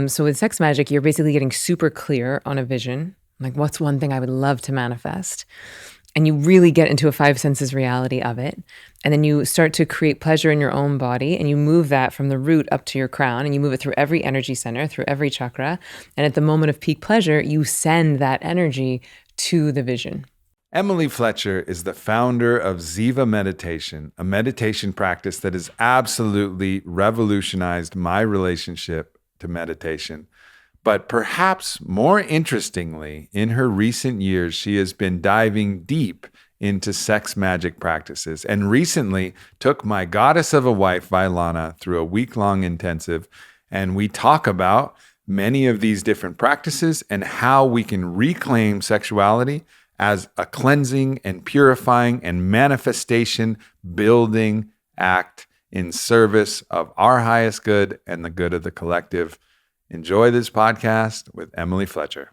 So with sex magic, you're basically getting super clear on a vision. Like, what's one thing I would love to manifest? And you really get into a five senses reality of it. And then you start to create pleasure in your own body, and you move that from the root up to your crown, and you move it through every energy center, through every chakra. And at the moment of peak pleasure, you send that energy to the vision. Emily Fletcher is the founder of Ziva Meditation, a meditation practice that has absolutely revolutionized my relationship to meditation. But perhaps more interestingly, in her recent years, she has been diving deep into sex magic practices, and recently took my goddess of a wife, Vailana, through a week-long intensive. And we talk about many of these different practices and how we can reclaim sexuality as a cleansing and purifying and manifestation building act in service of our highest good and the good of the collective. Enjoy this podcast with Emily Fletcher.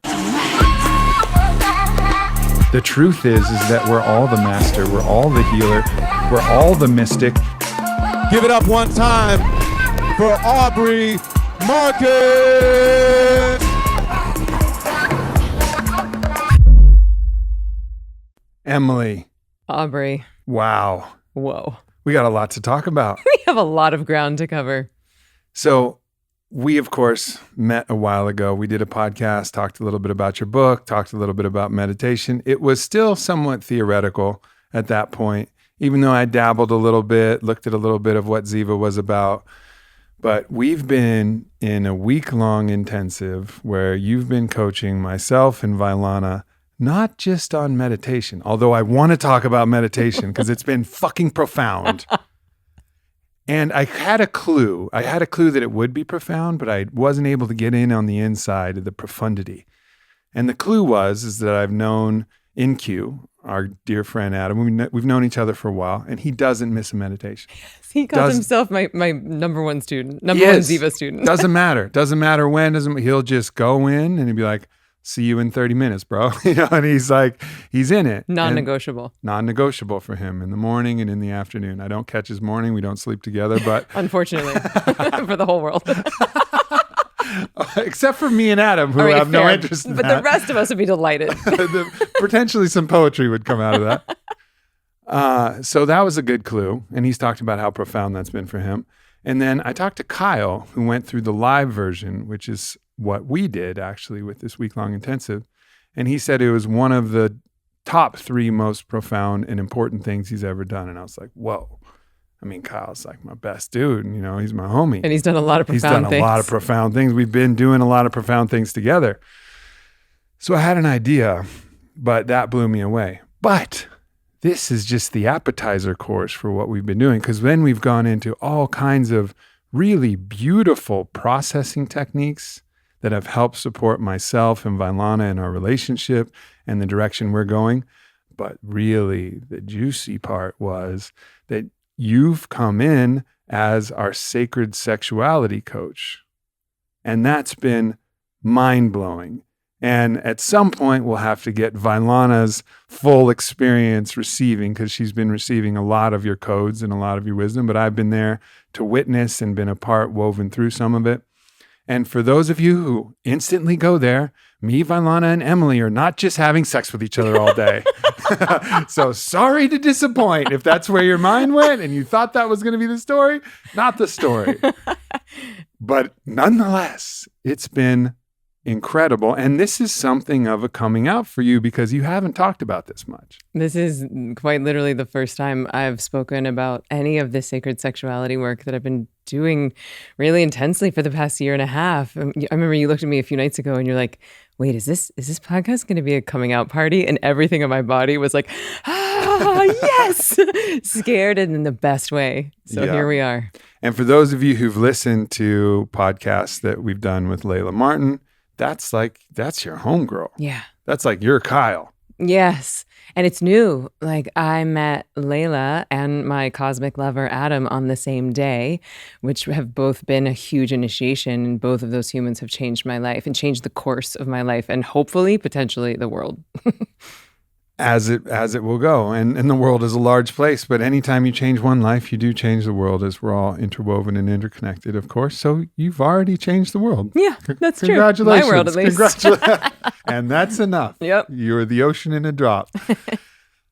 The truth is that we're all the master, we're all the healer, we're all the mystic. Give it up one time for Aubrey Marcus. Emily. Aubrey. Wow. Whoa. We got a lot to talk about. We have a lot of ground to cover. So we, of course, met a while ago. We did a podcast, talked a little bit about your book, talked a little bit about meditation. It was still somewhat theoretical at that point, even though I dabbled a little bit, looked at a little bit of what Ziva was about. But we've been in a week-long intensive where you've been coaching myself and Vailana, not just on meditation, although I want to talk about meditation because it's been fucking profound. And I had a clue. I had a clue that it would be profound, but I wasn't able to get in on the inside of the profundity. And the clue is that I've known InQ, our dear friend Adam. We've known each other for a while, and he doesn't miss a meditation. He calls himself my number one student, number one Ziva student. Doesn't matter when. He'll just go in and he'll be like, "See you in 30 minutes, bro." And he's like, he's in it. Non-negotiable. Non-negotiable for him in the morning and in the afternoon. I don't catch his morning. We don't sleep together, but unfortunately, for the whole world. Except for me and Adam, who have no interest in that. But the rest of us would be delighted. Potentially some poetry would come out of that. So that was a good clue. And he's talked about how profound that's been for him. And then I talked to Kyle, who went through the live version, which is what we did actually with this week-long intensive. And he said it was one of the top 3 most profound and important things he's ever done. And I was like, whoa. I mean, Kyle's like my best dude. He's my homie. And he's done a lot of profound things. He's done a lot of profound things. We've been doing a lot of profound things together. So I had an idea, but that blew me away. But this is just the appetizer course for what we've been doing, because then we've gone into all kinds of really beautiful processing techniques that have helped support myself and Vailana in our relationship and the direction we're going. But really, the juicy part was that you've come in as our sacred sexuality coach. And that's been mind-blowing. And at some point, we'll have to get Vailana's full experience receiving, because she's been receiving a lot of your codes and a lot of your wisdom. But I've been there to witness and been a part, woven through some of it. And for those of you who instantly go there, me, Vailana, and Emily are not just having sex with each other all day. So sorry to disappoint if that's where your mind went and you thought that was going to be the story. Not the story. But nonetheless, it's been incredible. And this is something of a coming out for you, because you haven't talked about this much. This is quite literally the first time I've spoken about any of this sacred sexuality work that I've been doing really intensely for the past year and a half. I remember you looked at me a few nights ago and you're like, wait, is this podcast going to be a coming out party? And everything in my body was like, yes, scared, and in the best way. So Here we are. And for those of you who've listened to podcasts that we've done with Layla Martin, that's your homegirl. Yeah. That's like your Kyle. Yes. And it's new. Like, I met Layla and my cosmic lover, Adam, on the same day, which have both been a huge initiation. And both of those humans have changed my life and changed the course of my life and hopefully, potentially, the world. as it will go. And the world is a large place, but anytime you change one life, you do change the world, as we're all interwoven and interconnected, of course. So you've already changed the world. Yeah, that's true. Congratulations. My world, at least. Congratulations. And that's enough. Yep. You're the ocean in a drop.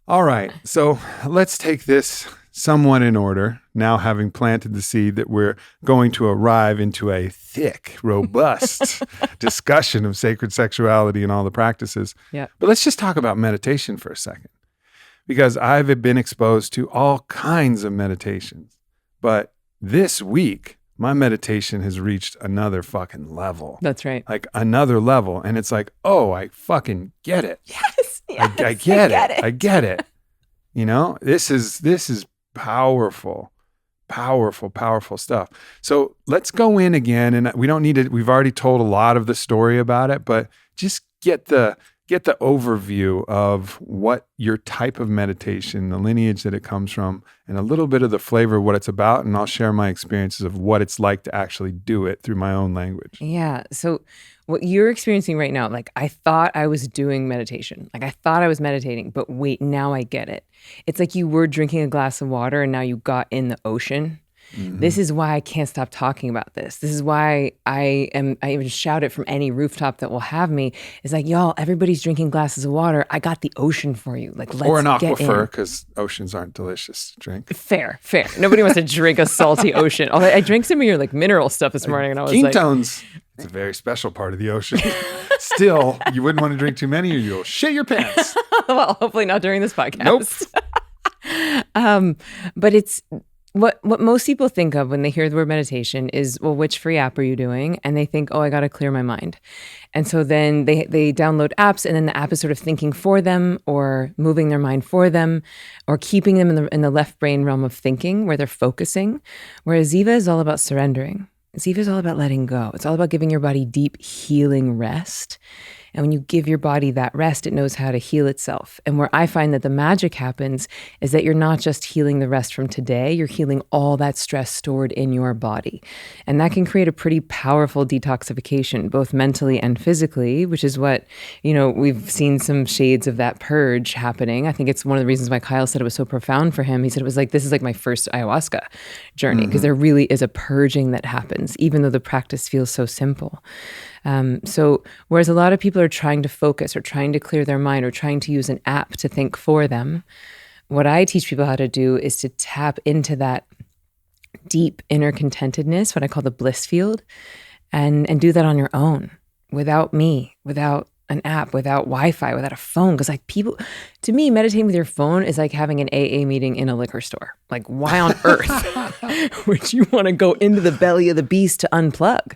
All right. So let's take this somewhat in order, now having planted the seed that we're going to arrive into a thick, robust discussion of sacred sexuality and all the practices. Yeah. But let's just talk about meditation for a second, because I've been exposed to all kinds of meditations. But this week, my meditation has reached another fucking level. That's right. Like another level. And it's like, oh, I fucking get it. Yes. I get it. I get it. You know, this is powerful stuff. So let's go in again, and we don't need to, we've already told a lot of the story about it, but just get the overview of what your type of meditation, the lineage that it comes from, and a little bit of the flavor of what it's about. And I'll share my experiences of what it's like to actually do it through my own language. Yeah. So what you're experiencing right now, like I thought I was doing meditation. Like I thought I was meditating, but wait, now I get it. It's like you were drinking a glass of water and now you got in the ocean. Mm-hmm. This is why I can't stop talking about this. This is why I even shout it from any rooftop that will have me. It's like, y'all, everybody's drinking glasses of water. I got the ocean for you. Like, let's or an get aquifer, in. because oceans aren't delicious to drink. Fair. Nobody wants to drink a salty ocean. Although I drank some of your like mineral stuff this morning, and I was like, ketones. It's a very special part of the ocean. Still, you wouldn't want to drink too many or you'll shit your pants. well, hopefully not during this podcast. Nope. But it's what most people think of when they hear the word meditation is, well, which free app are you doing? And they think, oh, I got to clear my mind. And so then they download apps, and then the app is sort of thinking for them or moving their mind for them or keeping them in the left brain realm of thinking where they're focusing. Whereas Ziva is all about surrendering. Ziva is all about letting go. It's all about giving your body deep healing rest. And when you give your body that rest, it knows how to heal itself. And where I find that the magic happens is that you're not just healing the rest from today, you're healing all that stress stored in your body. And that can create a pretty powerful detoxification, both mentally and physically, which is what, we've seen some shades of that purge happening. I think it's one of the reasons why Kyle said it was so profound for him. He said it was like, this is like my first ayahuasca journey, because there really is a purging that happens, even though the practice feels so simple. So whereas a lot of people are trying to focus or trying to clear their mind or trying to use an app to think for them, what I teach people how to do is to tap into that deep inner contentedness, what I call the bliss field, and do that on your own, without me, without an app, without Wi-Fi, without a phone. Because like people, to me, meditating with your phone is like having an AA meeting in a liquor store. Like, why on earth would you want to go into the belly of the beast to unplug?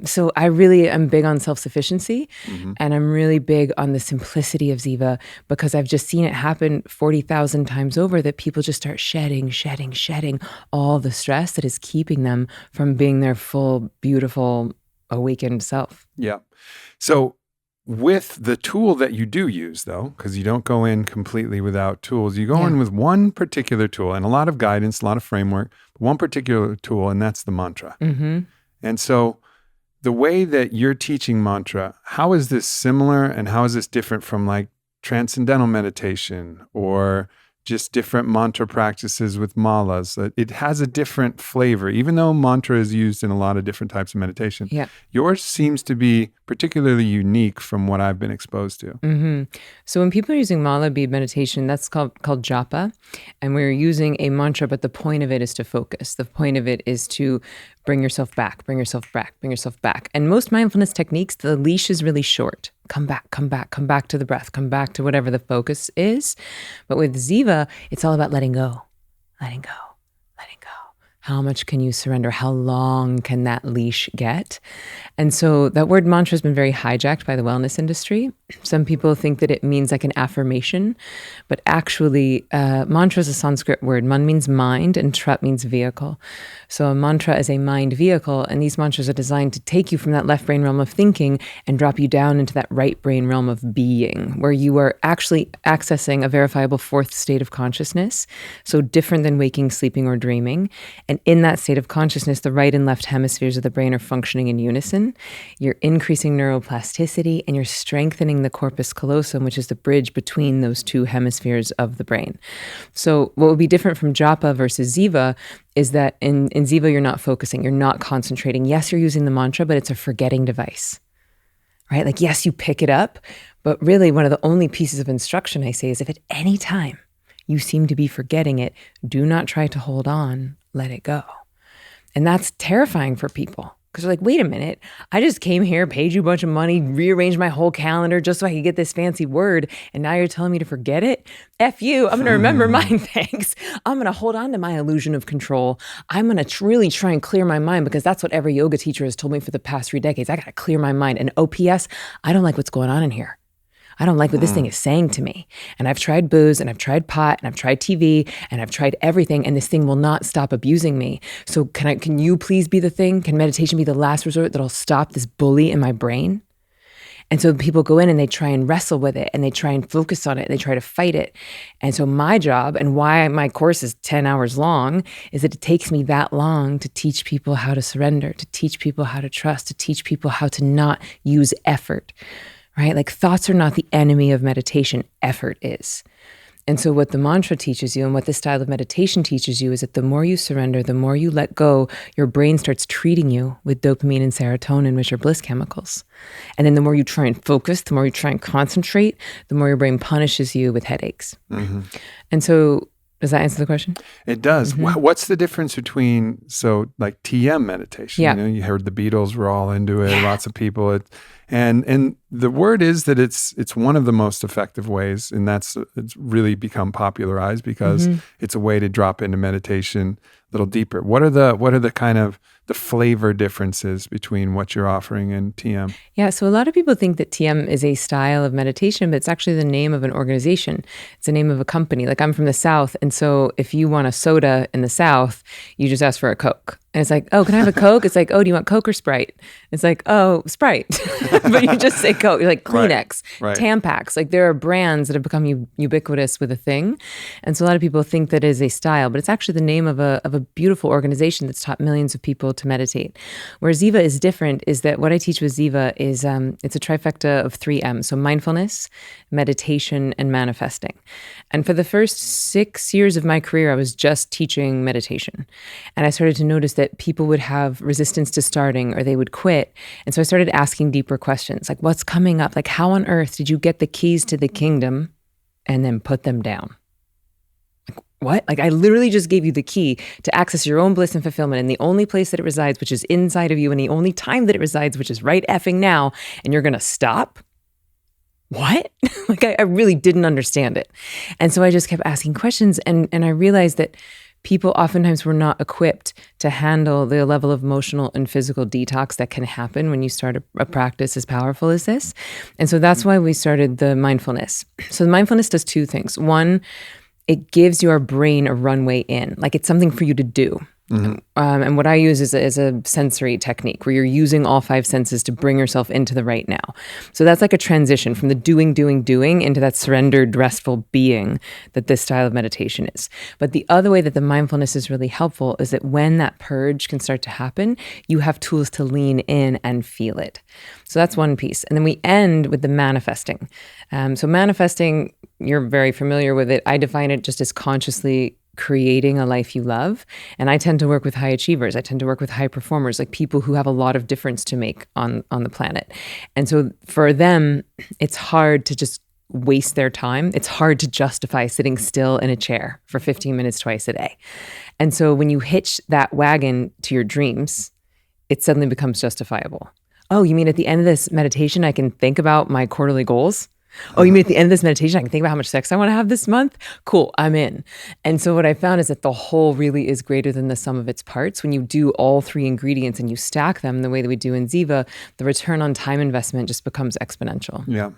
So I really am big on self-sufficiency, and I'm really big on the simplicity of Ziva, because I've just seen it happen 40,000 times over, that people just start shedding all the stress that is keeping them from being their full, beautiful, awakened self. Yeah. So with the tool that you do use, though, because you don't go in completely without tools, you go in with one particular tool and a lot of guidance, a lot of framework, but one particular tool, and that's the mantra. Mm-hmm. And so the way that you're teaching mantra, how is this similar and how is this different from like transcendental meditation or just different mantra practices with malas? It has a different flavor, even though mantra is used in a lot of different types of meditation. Yeah. Yours seems to be particularly unique from what I've been exposed to. Mm-hmm. So when people are using mala bead meditation, that's called japa, and we're using a mantra, but the point of it is to focus. The point of it is to bring yourself back, bring yourself back, bring yourself back. And most mindfulness techniques, the leash is really short. Come back to the breath, come back to whatever the focus is. But with Ziva, it's all about letting go. How much can you surrender? How long can that leash get? And so that word mantra has been very hijacked by the wellness industry. Some people think that it means like an affirmation, but actually mantra is a Sanskrit word. Man means mind and trap means vehicle. So a mantra is a mind vehicle, and these mantras are designed to take you from that left brain realm of thinking and drop you down into that right brain realm of being, where you are actually accessing a verifiable fourth state of consciousness, so different than waking, sleeping, or dreaming. And in that state of consciousness, the right and left hemispheres of the brain are functioning in unison. You're increasing neuroplasticity and you're strengthening the corpus callosum, which is the bridge between those two hemispheres of the brain. So what would be different from japa versus ziva is that in ziva, you're not focusing, you're not concentrating. Yes, you're using the mantra, but it's a forgetting device, right? Like, yes, you pick it up, but really one of the only pieces of instruction I say is if at any time you seem to be forgetting it, do not try to hold on, let it go. And that's terrifying for people because they're like, wait a minute, I just came here, paid you a bunch of money, rearranged my whole calendar just so I could get this fancy word. And now you're telling me to forget it? F you, I'm going to remember mine, thanks. I'm going to hold on to my illusion of control. I'm going to really try and clear my mind because that's what every yoga teacher has told me for the past 3 decades. I got to clear my mind. And OPS, I don't like what's going on in here. I don't like what this thing is saying to me. And I've tried booze and I've tried pot and I've tried TV and I've tried everything and this thing will not stop abusing me. So can you please be the thing? Can meditation be the last resort that'll stop this bully in my brain? And so people go in and they try and wrestle with it and they try and focus on it and they try to fight it. And so my job and why my course is 10 hours long is that it takes me that long to teach people how to surrender, to teach people how to trust, to teach people how to not use effort. Right? Like thoughts are not the enemy of meditation, effort is. And so what the mantra teaches you and what this style of meditation teaches you is that the more you surrender, the more you let go, your brain starts treating you with dopamine and serotonin, which are bliss chemicals. And then the more you try and focus, the more you try and concentrate, the more your brain punishes you with headaches. Mm-hmm. And so does that answer the question? It does. Mm-hmm. What's the difference between, so like TM meditation? Yeah. You heard the Beatles were all into it, lots of people. And the word is that it's one of the most effective ways, and it's really become popularized because it's a way to drop into meditation a little deeper. What are the kind of the flavor differences between what you're offering and TM? Yeah, so a lot of people think that TM is a style of meditation, but it's actually the name of an organization. It's the name of a company. Like I'm from the South, and so if you want a soda in the South, you just ask for a Coke. And it's like, oh, can I have a Coke? It's like, oh, do you want Coke or Sprite? It's like, oh, Sprite. But you just say Coke. You're like Kleenex, right. Tampax. Like there are brands that have become ubiquitous with a thing. And so a lot of people think that is a style, but it's actually the name of a beautiful organization that's taught millions of people to meditate. Where Ziva is different is that what I teach with Ziva is it's a trifecta of 3 M's. So mindfulness, meditation, and manifesting. And for the first 6 years of my career, I was just teaching meditation. And I started to notice that people would have resistance to starting or they would quit. And so I started asking deeper questions like, what's coming up? Like, how on earth did you get the keys to the kingdom and then put them down? Like, what? Like, I literally just gave you the key to access your own bliss and fulfillment in the only place that it resides, which is inside of you, and the only time that it resides, which is right effing now, and you're going to stop? What? Like, I really didn't understand it. And so I just kept asking questions, and I realized that people oftentimes were not equipped to handle the level of emotional and physical detox that can happen when you start a practice as powerful as this. And so that's why we started the mindfulness. So the mindfulness does 2 things. One, it gives your brain a runway in, like it's something for you to do. Mm-hmm. And what I use is a sensory technique where you're using all 5 senses to bring yourself into the right now. So that's like a transition from the doing into that surrendered, restful being that this style of meditation is. But the other way that the mindfulness is really helpful is that when that purge can start to happen, you have tools to lean in and feel it. So that's one piece. And then we end with the manifesting. So manifesting, you're very familiar with it. I define it just as consciously creating a life you love. And I tend to work with high achievers. I tend to work with high performers, like people who have a lot of difference to make on the planet. And so for them, it's hard to just waste their time. It's hard to justify sitting still in a chair for 15 minutes twice a day. And so when you hitch that wagon to your dreams, it suddenly becomes justifiable. Oh, you mean at the end of this meditation, I can think about my quarterly goals? Oh, you mean at the end of this meditation, I can think about how much sex I want to have this month? Cool, I'm in. And so what I found is that the whole really is greater than the sum of its parts. When you do all 3 ingredients and you stack them the way that we do in Ziva, the return on time investment just becomes exponential. Yeah.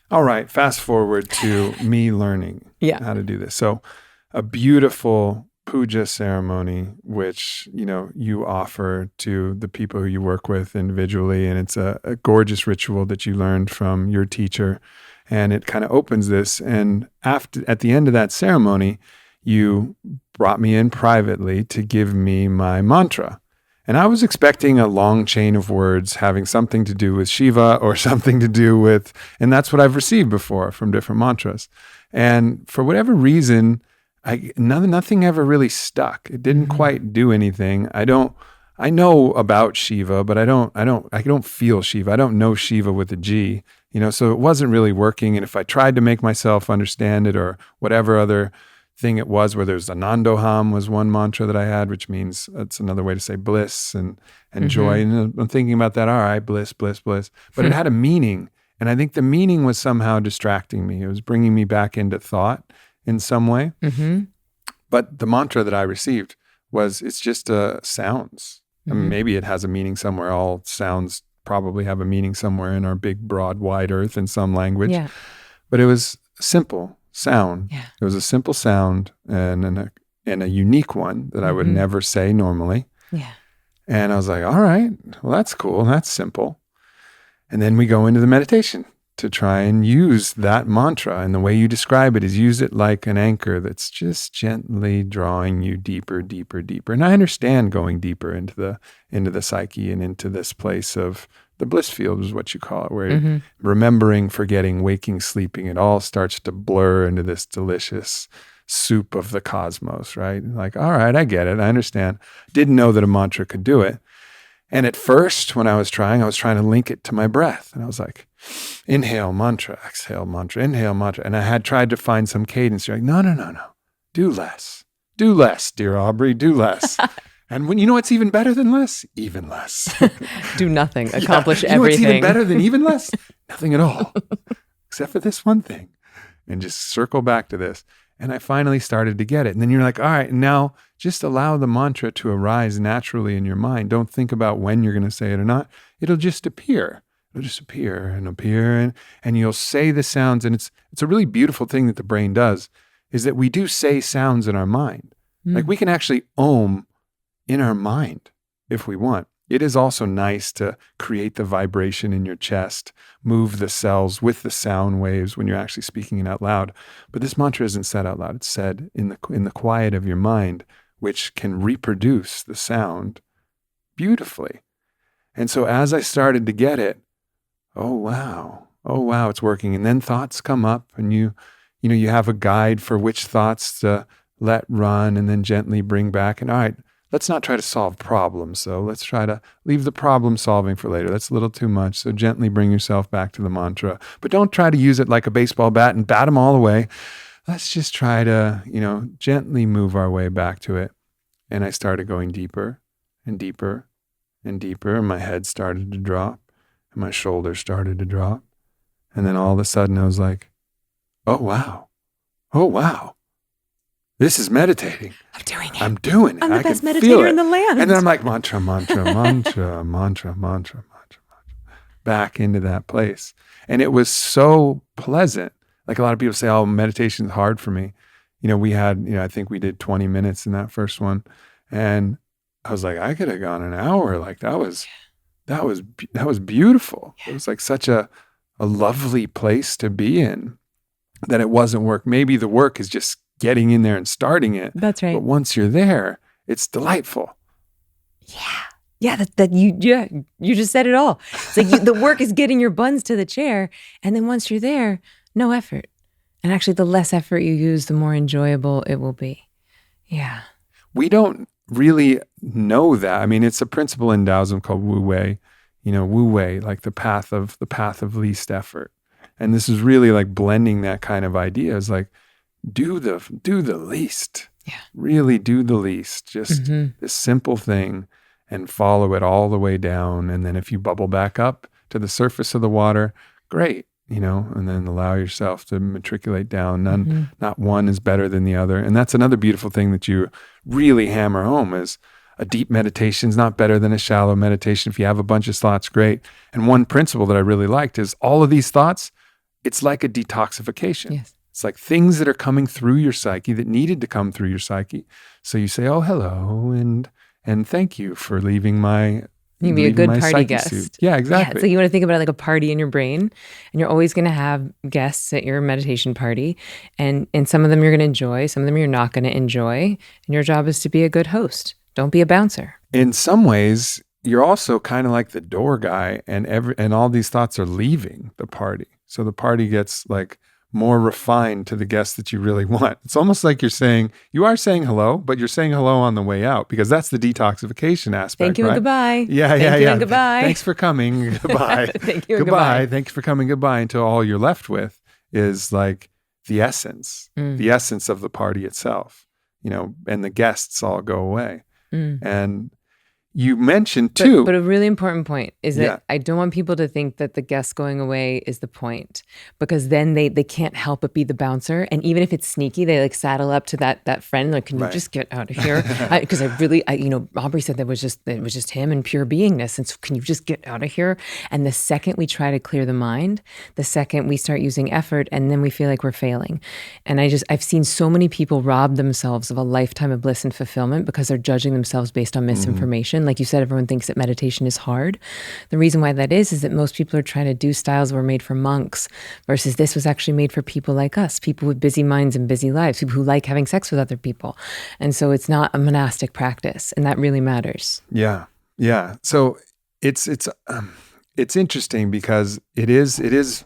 All right, fast forward to me learning how to do this. So a beautiful puja ceremony, which, you offer to the people who you work with individually. And it's a gorgeous ritual that you learned from your teacher. And it kind of opens this. And at the end of that ceremony, you brought me in privately to give me my mantra. And I was expecting a long chain of words having something to do with Shiva or something to do with, and that's what I've received before from different mantras. And for whatever reason, nothing ever really stuck. It didn't quite do anything. I know about Shiva, but I don't feel Shiva. I don't know Shiva with a G, so it wasn't really working. And if I tried to make myself understand it or whatever other thing it was, where there's Anandoham was one mantra that I had, which means it's another way to say bliss and joy. And I'm thinking about that. All right, bliss, bliss, bliss. But it had a meaning. And I think the meaning was somehow distracting me. It was bringing me back into thought in some way. But the mantra that I received was, it's just sounds. I mean, maybe it has a meaning somewhere. All sounds probably have a meaning somewhere in our big, broad, wide earth in some language. Yeah. But it was simple sound. Yeah. It was a simple sound and a unique one that I would never say normally. Yeah. And I was like, all right, well, that's cool. That's simple. And then we go into the meditation to try and use that mantra. And the way you describe it is use it like an anchor that's just gently drawing you deeper, deeper, deeper. And I understand going deeper into the psyche and into this place of the bliss field is what you call it, where remembering, forgetting, waking, sleeping, it all starts to blur into this delicious soup of the cosmos, right? Like, all right, I get it. I understand. Didn't know that a mantra could do it. And at first, when I was trying to link it to my breath. And I was like, inhale mantra, exhale mantra, inhale mantra. And I had tried to find some cadence. You're like, no. Do less, dear Aubrey, do less. And when what's even better than less? Even less. Do nothing. Accomplish what's everything. even better than even less? Nothing at all. Except for this one thing. And just circle back to this. And I finally started to get it. And then you're like, all right, now just allow the mantra to arise naturally in your mind. Don't think about when you're going to say it or not. It'll just appear. It'll just appear, and you'll say the sounds. And it's a really beautiful thing that the brain does, is that we do say sounds in our mind. Like we can actually om in our mind if we want. It is also nice to create the vibration in your chest, move the cells with the sound waves when you're actually speaking it out loud. But this mantra isn't said out loud. It's said in the quiet of your mind, which can reproduce the sound beautifully. And so as I started to get it, oh wow, it's working. And then thoughts come up, and you have a guide for which thoughts to let run and then gently bring back. And all right, let's not try to solve problems. So let's try to leave the problem solving for later. That's a little too much. So gently bring yourself back to the mantra, but don't try to use it like a baseball bat and bat them all away. Let's just try to, gently move our way back to it. And I started going deeper and deeper and deeper. And my head started to drop and my shoulders started to drop. And then all of a sudden I was like, oh, wow. This is meditating. I'm doing it. I'm doing it. I'm the I best can meditator feel it. in the land. And then I'm like, mantra, back into that place. And it was so pleasant. Like a lot of people say, oh, meditation's hard for me. We had, I think we did 20 minutes in that first one. And I was like, I could have gone an hour. Like that was beautiful. Yeah. It was like such a lovely place to be in, that it wasn't work. Maybe the work is just getting in there and starting it. That's right. But once you're there, it's delightful. Yeah. You just said it all. It's like the work is getting your buns to the chair. And then once you're there, no effort. And actually the less effort you use, the more enjoyable it will be. Yeah. We don't really know that. I mean, it's a principle in Taoism called Wu Wei, Wu Wei, like the path of least effort. And this is really like blending that kind of idea. It's like, do the least. Yeah. Really do the least. Just this simple thing, and follow it all the way down. And then if you bubble back up to the surface of the water, great, and then allow yourself to matriculate down. Not one is better than the other. And that's another beautiful thing that you really hammer home is a deep meditation is not better than a shallow meditation. If you have a bunch of thoughts, great. And one principle that I really liked is all of these thoughts, it's like a detoxification. Yes. It's like things that are coming through your psyche that needed to come through your psyche. So you say, oh, hello, and thank you for leaving my You can be a leaving good my party psyche guest. suit. Yeah, exactly. Yeah, so you want to think about it like a party in your brain, and you're always going to have guests at your meditation party, and some of them you're going to enjoy, some of them you're not going to enjoy, and your job is to be a good host. Don't be a bouncer. In some ways, you're also kind of like the door guy, and all these thoughts are leaving the party. So the party gets like more refined to the guests that you really want. It's almost like you are saying hello, but you're saying hello on the way out, because that's the detoxification aspect. Thank you right? and goodbye. Yeah, Thank yeah, you yeah. and goodbye. Thanks for coming. Goodbye. Thank you and Goodbye. goodbye. Thanks for coming. Goodbye. Until all you're left with is like the essence of the party itself, and the guests all go away. And you mentioned too. But a really important point is that Yeah. I don't want people to think that the guest going away is the point, because then they can't help but be the bouncer. And even if it's sneaky, they like saddle up to that friend, like, can you Right. just get out of here? Because Aubrey said it was just him and pure beingness. And so can you just get out of here? And the second we try to clear the mind, the second we start using effort, and then we feel like we're failing. And I've seen so many people rob themselves of a lifetime of bliss and fulfillment because they're judging themselves based on misinformation. Like you said, everyone thinks that meditation is hard. The reason why that is that most people are trying to do styles that were made for monks, versus this was actually made for people like us, people with busy minds and busy lives, people who like having sex with other people. And so it's not a monastic practice, and that really matters. Yeah. Yeah. So it's interesting because it is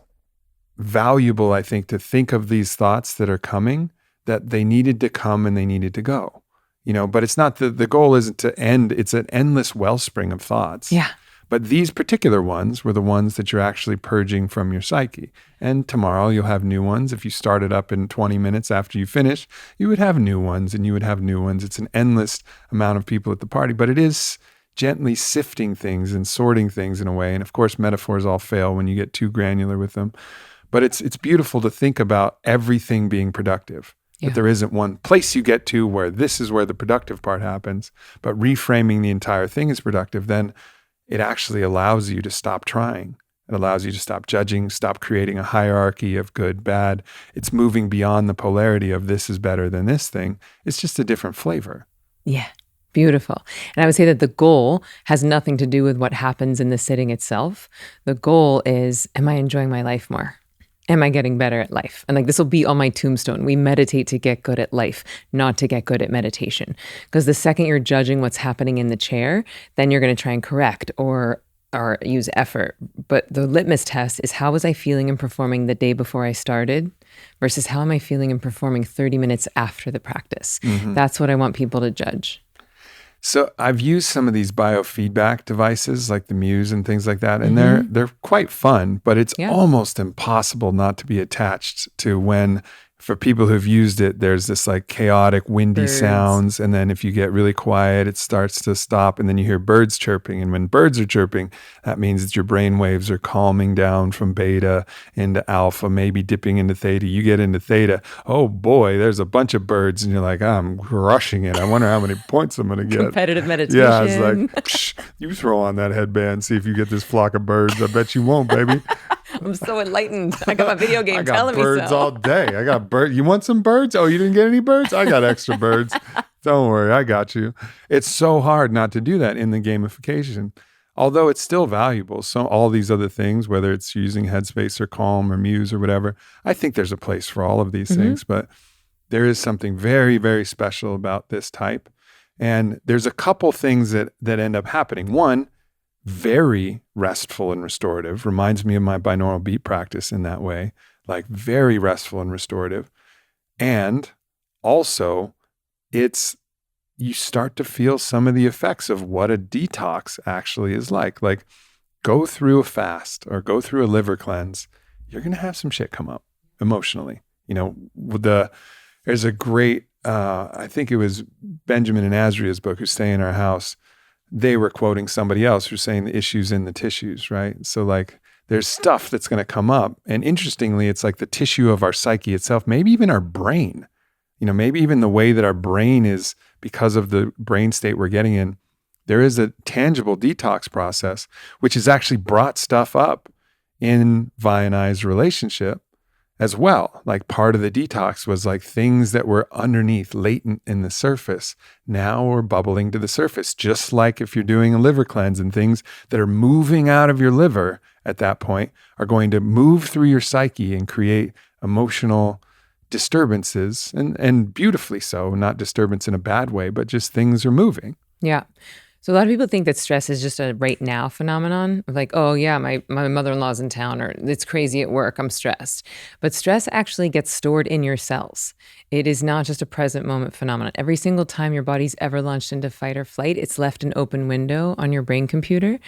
valuable, I think, to think of these thoughts that are coming, that they needed to come and they needed to go. But it's not the goal isn't to end. It's an endless wellspring of thoughts. Yeah. But these particular ones were the ones that you're actually purging from your psyche. And tomorrow you'll have new ones. If you started up in 20 minutes after you finish, you would have new ones and you would have new ones. It's an endless amount of people at the party, but it is gently sifting things and sorting things in a way. And of course, metaphors all fail when you get too granular with them. But it's beautiful to think about everything being productive. Yeah. That there isn't one place you get to where this is where the productive part happens, but reframing the entire thing as productive, then it actually allows you to stop trying. It allows you to stop judging, stop creating a hierarchy of good, bad. It's moving beyond the polarity of this is better than this thing. It's just a different flavor. Yeah. Beautiful. And I would say that the goal has nothing to do with what happens in the sitting itself. The goal is, am I enjoying my life more? Am I getting better at life? And like, this will be on my tombstone. We meditate to get good at life, not to get good at meditation. Because the second you're judging what's happening in the chair, then you're going to try and correct or use effort. But the litmus test is, how was I feeling and performing the day before I started versus how am I feeling and performing 30 minutes after the practice? That's what I want people to judge. So I've used some of these biofeedback devices like the Muse and things like that, and they're quite fun, but it's almost impossible not to be attached to when, for people who've used it, there's this like chaotic, windy sounds, and then if you get really quiet, it starts to stop, and then you hear birds chirping, and when birds are chirping, that means that your brain waves are calming down from beta into alpha, maybe dipping into theta. You get into theta, oh boy, there's a bunch of birds, and you're like, I'm crushing it. I wonder how many points I'm going to get. Competitive meditation. Yeah, it's like, psh, you throw on that headband, see if you get this flock of birds. I bet you won't, baby. I'm so enlightened. I got my video game telling me so. I got birds all day. I got birds. You want some birds? Oh, you didn't get any birds? I got extra birds. Don't worry, I got you. It's so hard not to do that in the gamification, although it's still valuable. So all these other things, whether it's using Headspace or Calm or Muse or whatever, I think there's a place for all of these things. But there is something very, very special about this type. And there's a couple things that end up happening. One, very restful and restorative. Reminds me of my binaural beat practice in that way, like very restful and restorative. And also, you start to feel some of the effects of what a detox actually is like. Like, go through a fast or go through a liver cleanse, you're going to have some shit come up emotionally. There's a great, I think it was Benjamin and Azria's book, Who Stay in Our House. They were quoting somebody else who's saying the issues in the tissues, right? So like, there's stuff that's going to come up. And interestingly, it's like the tissue of our psyche itself, maybe even our brain, maybe even the way that our brain is, because of the brain state we're getting in, there is a tangible detox process, which has actually brought stuff up in Vi and I's relationship. as well. Like part of the detox was like things that were underneath, latent in the surface, now are bubbling to the surface. Just like if you're doing a liver cleanse, and things that are moving out of your liver at that point are going to move through your psyche and create emotional disturbances, and beautifully so, not disturbance in a bad way, but just things are moving. Yeah. So a lot of people think that stress is just a right now phenomenon of like, oh yeah, my mother-in-law's in town, or it's crazy at work, I'm stressed. But stress actually gets stored in your cells. It is not just a present moment phenomenon. Every single time your body's ever launched into fight or flight, it's left an open window on your brain computer.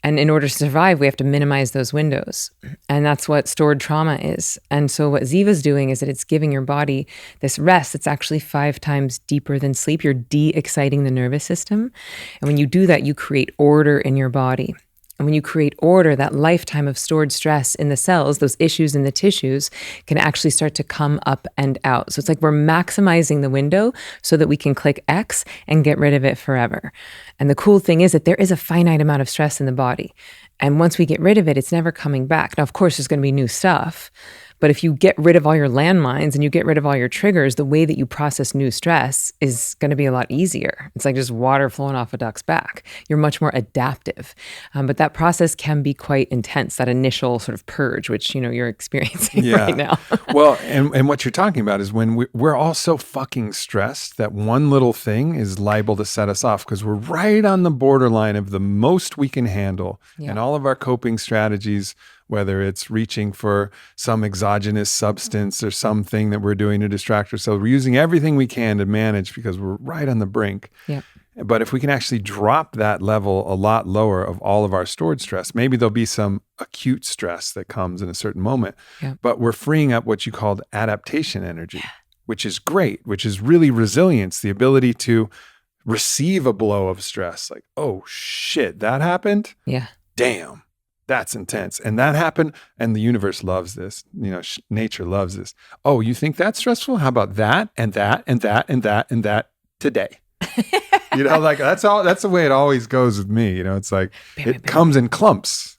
And in order to survive, we have to minimize those windows. And that's what stored trauma is. And so what Ziva's doing is that it's giving your body this rest that's actually 5 times deeper than sleep. You're de-exciting the nervous system. And when you do that, you create order in your body. And when you create order, that lifetime of stored stress in the cells, those issues in the tissues, can actually start to come up and out. So it's like we're maximizing the window so that we can click X and get rid of it forever. And the cool thing is that there is a finite amount of stress in the body. And once we get rid of it, it's never coming back. Now, of course, there's going to be new stuff. But if you get rid of all your landmines and you get rid of all your triggers, the way that you process new stress is going to be a lot easier. It's like just water flowing off a duck's back. You're much more adaptive. But that process can be quite intense, that initial sort of purge, which, you're experiencing right now. Well, and what you're talking about is when we're all so fucking stressed that one little thing is liable to set us off, because we're right on the borderline of the most we can handle. Yeah. And all of our coping strategies, whether it's reaching for some exogenous substance or something that we're doing to distract ourselves. We're using everything we can to manage because we're right on the brink. Yeah. But if we can actually drop that level a lot lower of all of our stored stress, maybe there'll be some acute stress that comes in a certain moment. Yeah. But we're freeing up what you called adaptation energy, which is great, which is really resilience, the ability to receive a blow of stress. Like, oh shit, that happened? Yeah. Damn. That's intense. And that happened. And the universe loves this. Nature loves this. Oh, you think that's stressful? How about that and that and that and that and that today? Like that's the way it always goes with me. It's like it comes in clumps.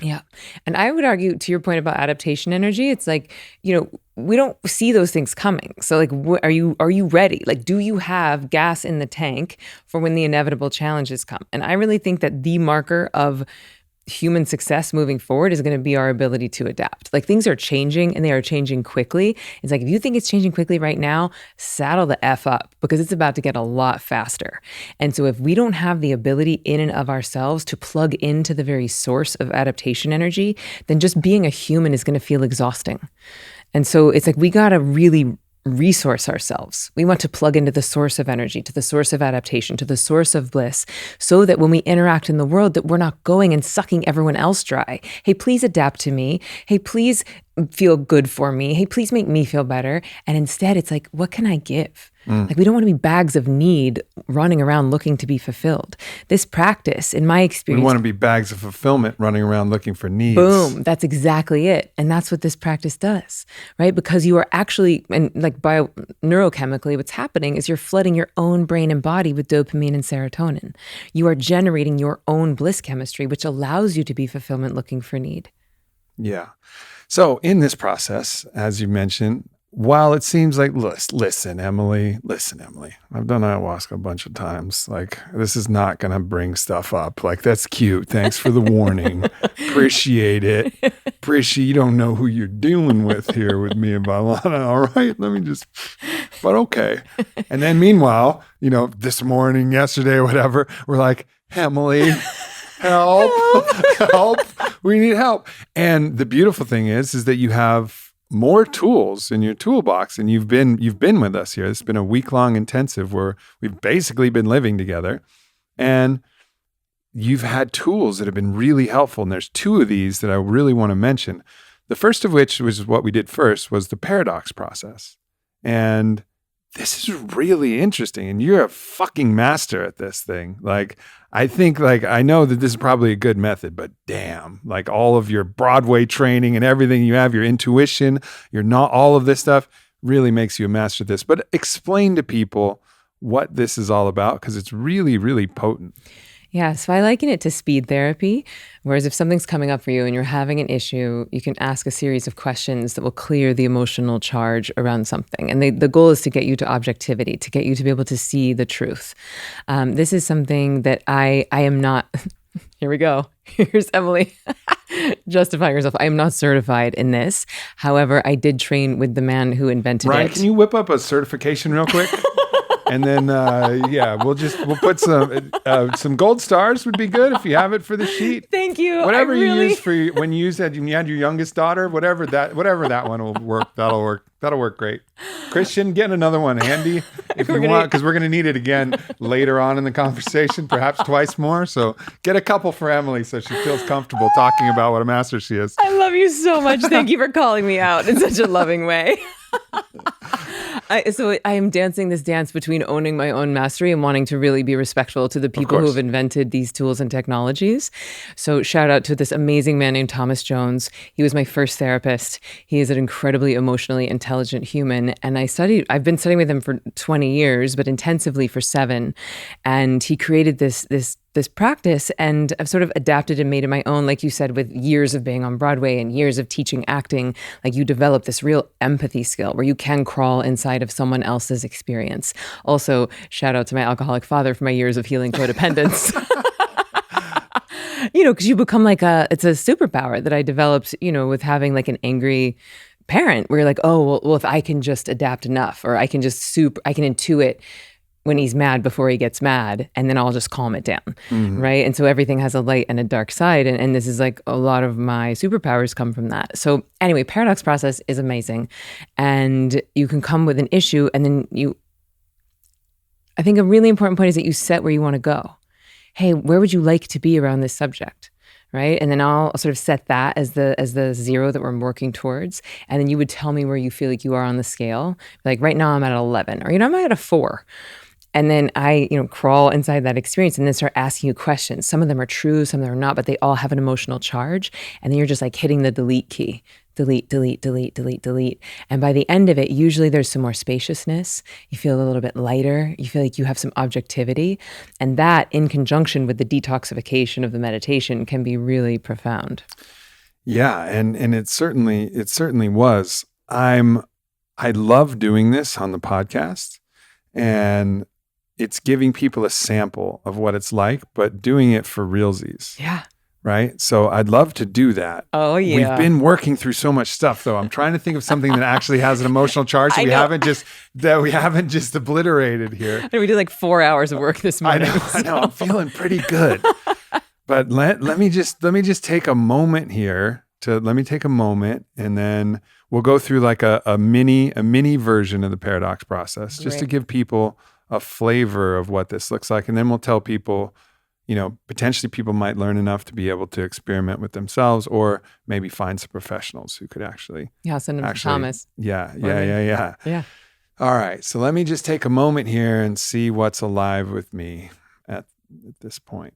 Yeah. And I would argue, to your point about adaptation energy, it's like, we don't see those things coming. So like, are you ready? Like, do you have gas in the tank for when the inevitable challenges come? And I really think that the marker of human success moving forward is going to be our ability to adapt. Like, things are changing, and they are changing quickly. It's like, if you think it's changing quickly right now, saddle the F up, because it's about to get a lot faster. And so if we don't have the ability in and of ourselves to plug into the very source of adaptation energy, then just being a human is going to feel exhausting. And so it's like, we got to really resource ourselves. We want to plug into the source of energy, to the source of adaptation, to the source of bliss, so that when we interact in the world, that we're not going and sucking everyone else dry. Hey, please adapt to me. Hey, please feel good for me. Hey, please make me feel better. And instead, it's like, what can I give? Like, we don't want to be bags of need running around looking to be fulfilled. This practice, in my experience— We want to be bags of fulfillment running around looking for needs. Boom. That's exactly it. And that's what this practice does, right? Because you are actually, and like neurochemically, what's happening is you're flooding your own brain and body with dopamine and serotonin. You are generating your own bliss chemistry, which allows you to be fulfillment looking for need. Yeah. So in this process, as you mentioned, while it seems like, listen, Emily, I've done ayahuasca a bunch of times. Like, this is not going to bring stuff up. Like, that's cute. Thanks for the warning. Appreciate it. You don't know who you're dealing with here with me and Vailana. All right. But okay. And then meanwhile, this morning, yesterday, whatever, we're like, Emily, help. We need help. And the beautiful thing is that you have more tools in your toolbox, and you've been with us here. It's been a week-long intensive where we've basically been living together, and you've had tools that have been really helpful. And there's 2 of these that I really want to mention. The first of which was what we did first, was the paradox process. And this is really interesting, and you're a fucking master at this thing. Like, I think, I know that this is probably a good method, but damn, like, all of your Broadway training and everything you have, your intuition, all of this stuff really makes you a master at this. But explain to people what this is all about, because it's really, really potent. Yeah, so I liken it to speed therapy, whereas if something's coming up for you and you're having an issue, you can ask a series of questions that will clear the emotional charge around something. And the goal is to get you to objectivity, to get you to be able to see the truth. This is something that I am not, here we go. Here's Emily justifying herself. I am not certified in this. However, I did train with the man who invented Ryan, it. can you whip up a certification real quick? And then, we'll put some gold stars would be good if you have it for the sheet. Thank you. Whatever you use when you said you had your youngest daughter, whatever that one will work. That'll work great. Christian, get another one handy if you want, because we're going to need it again later on in the conversation, perhaps twice more. So get a couple for Emily so she feels comfortable talking about what a master she is. I love you so much. Thank you for calling me out in such a loving way. So I am dancing this dance between owning my own mastery and wanting to really be respectful to the people who have invented these tools and technologies. So shout out to this amazing man named Thomas Jones. He was my first therapist. He is an incredibly emotionally intelligent human. And I've been studying with him for 20 years, but intensively for 7. And he created this practice, and I've sort of adapted and made it my own. Like you said, with years of being on Broadway and years of teaching acting, like you develop this real empathy skill where you can crawl inside of someone else's experience. Also, shout out to my alcoholic father for my years of healing codependence. Because you become it's a superpower that I developed, with having like an angry parent where you're like, oh, well, if I can just adapt enough, or I can intuit when he's mad before he gets mad, and then I'll just calm it down, right? And so everything has a light and a dark side, and this is like a lot of my superpowers come from that. So anyway, paradox process is amazing, and you can come with an issue, and then I think a really important point is that you set where you want to go. Hey, where would you like to be around this subject? Right? And then I'll sort of set that as the 0 that we're working towards. And then you would tell me where you feel like you are on the scale. Like right now I'm at 11, or, I'm at a 4. And then I, crawl inside that experience and then start asking you questions. Some of them are true, some of them are not, but they all have an emotional charge. And then you're just like hitting the delete key. Delete, delete, delete, delete, delete. And by the end of it, usually there's some more spaciousness. You feel a little bit lighter. You feel like you have some objectivity. And that, in conjunction with the detoxification of the meditation, can be really profound. Yeah, and it certainly was. I love doing this on the podcast, and it's giving people a sample of what it's like, but doing it for realsies. Yeah. Right? So I'd love to do that. Oh, yeah. We've been working through so much stuff, though. I'm trying to think of something that actually has an emotional charge that we haven't just obliterated here. We did like 4 hours of work this morning. I know. I'm feeling pretty good. But let me just take a moment here and then we'll go through like a mini version of the paradox process, just to give people a flavor of what this looks like. And then we'll tell people, potentially people might learn enough to be able to experiment with themselves, or maybe find some professionals who could actually. Yeah, send them to Thomas. Yeah. Yeah. All right. So let me just take a moment here and see what's alive with me at this point.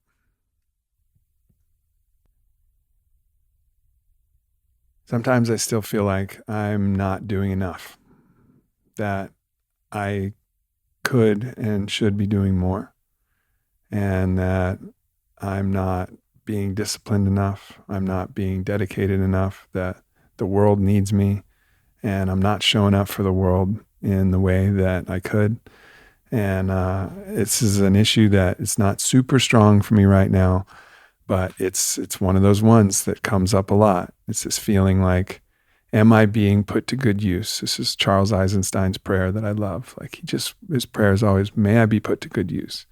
Sometimes I still feel like I'm not doing enough, that I could and should be doing more, and that I'm not being disciplined enough, I'm not being dedicated enough, that the world needs me, and I'm not showing up for the world in the way that I could. And this is an issue that it's not super strong for me right now, but it's one of those ones that comes up a lot. It's this feeling like, am I being put to good use? This is Charles Eisenstein's prayer that I love. Like his prayer is always, may I be put to good use.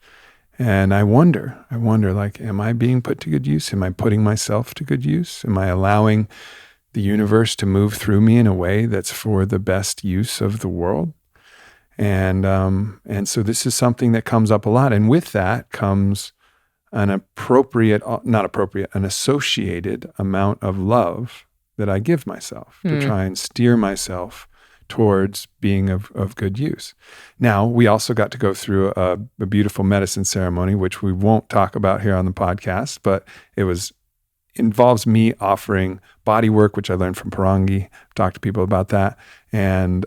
And I wonder, like, am I being put to good use? Am I putting myself to good use? Am I allowing the universe to move through me in a way that's for the best use of the world? And so this is something that comes up a lot. And with that comes an associated amount of love that I give myself to try and steer myself towards being of good use. Now, we also got to go through a beautiful medicine ceremony, which we won't talk about here on the podcast, but it involves me offering body work, which I learned from Parangi. Talk to people about that. And,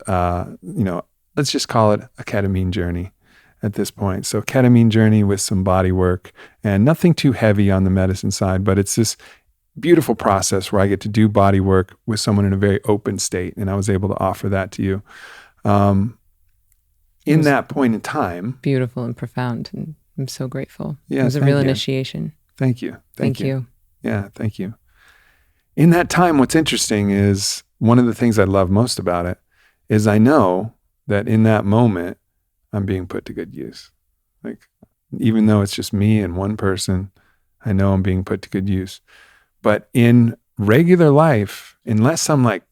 let's just call it a ketamine journey. at this point. So ketamine journey with some body work and nothing too heavy on the medicine side, but it's this beautiful process where I get to do body work with someone in a very open state. And I was able to offer that to you. In that point in time. Beautiful and profound. And I'm so grateful. Yeah, it was a real initiation. Thank you. Thank you. Yeah, thank you. In that time, what's interesting is one of the things I love most about it is I know that in that moment, I'm being put to good use. Like, even though it's just me and one person, I know I'm being put to good use. But in regular life, unless I'm like,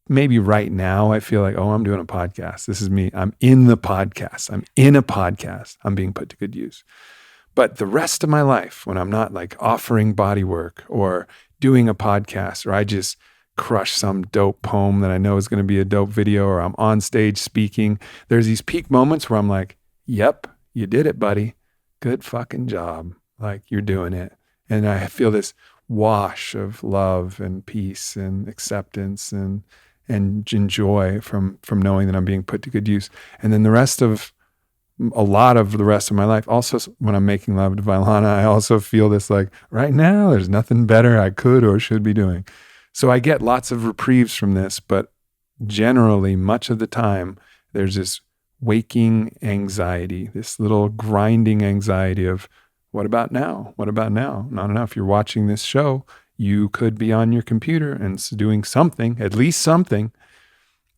maybe right now I feel like, oh, I'm doing a podcast. This is me. I'm in the podcast. I'm in a podcast. I'm being put to good use. But the rest of my life, when I'm not like offering body work or doing a podcast, or I just crush some dope poem that I know is going to be a dope video, or I'm on stage speaking, there's these peak moments where I'm like, yep, you did it, buddy. Good fucking job. Like, you're doing it. And I feel this wash of love and peace and acceptance and joy from knowing that I'm being put to good use. And then a lot of the rest of my life, also when I'm making love to Vailana, I also feel this like, right now, there's nothing better I could or should be doing. So I get lots of reprieves from this, but generally, much of the time, there's this waking anxiety, this little grinding anxiety of, what about now? What about now? Not enough. If you're watching this show, you could be on your computer and doing something, at least something.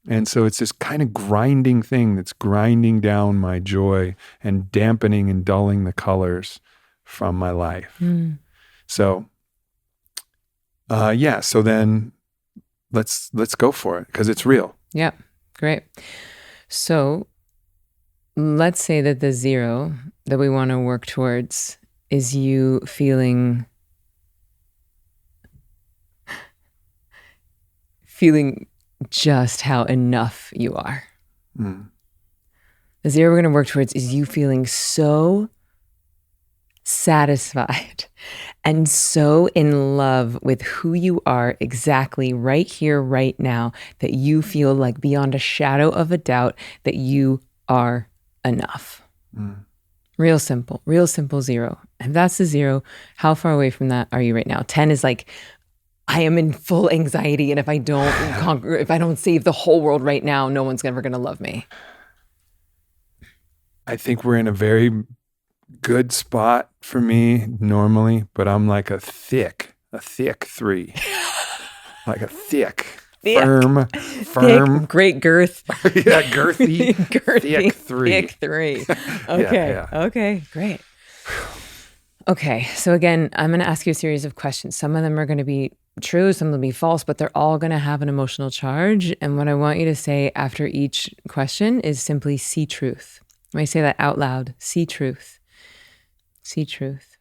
And so it's this kind of grinding thing that's grinding down my joy and dampening and dulling the colors from my life. So, so then let's go for it because it's real. Yeah, great. So let's say that the 0 that we want to work towards is you feeling just how enough you are. The 0 we're going to work towards is you feeling so satisfied and so in love with who you are exactly right here, right now, that you feel like beyond a shadow of a doubt that you are enough. Real simple 0. If that's the 0, how far away from that are you right now? 10 is like, I am in full anxiety, and if I don't if I don't save the whole world right now, no one's ever going to love me. I think we're in a very good spot for me normally, but I'm like a thick 3. Like a thick. Firm. Thick, great girth. Yeah, girthy. Thick 3. Thick 3. Okay. Yeah. Okay, great. Okay, so again, I'm going to ask you a series of questions. Some of them are going to be true, some will be false, but they're all going to have an emotional charge. And what I want you to say after each question is simply see truth. When I say that out loud, see truth. See truth.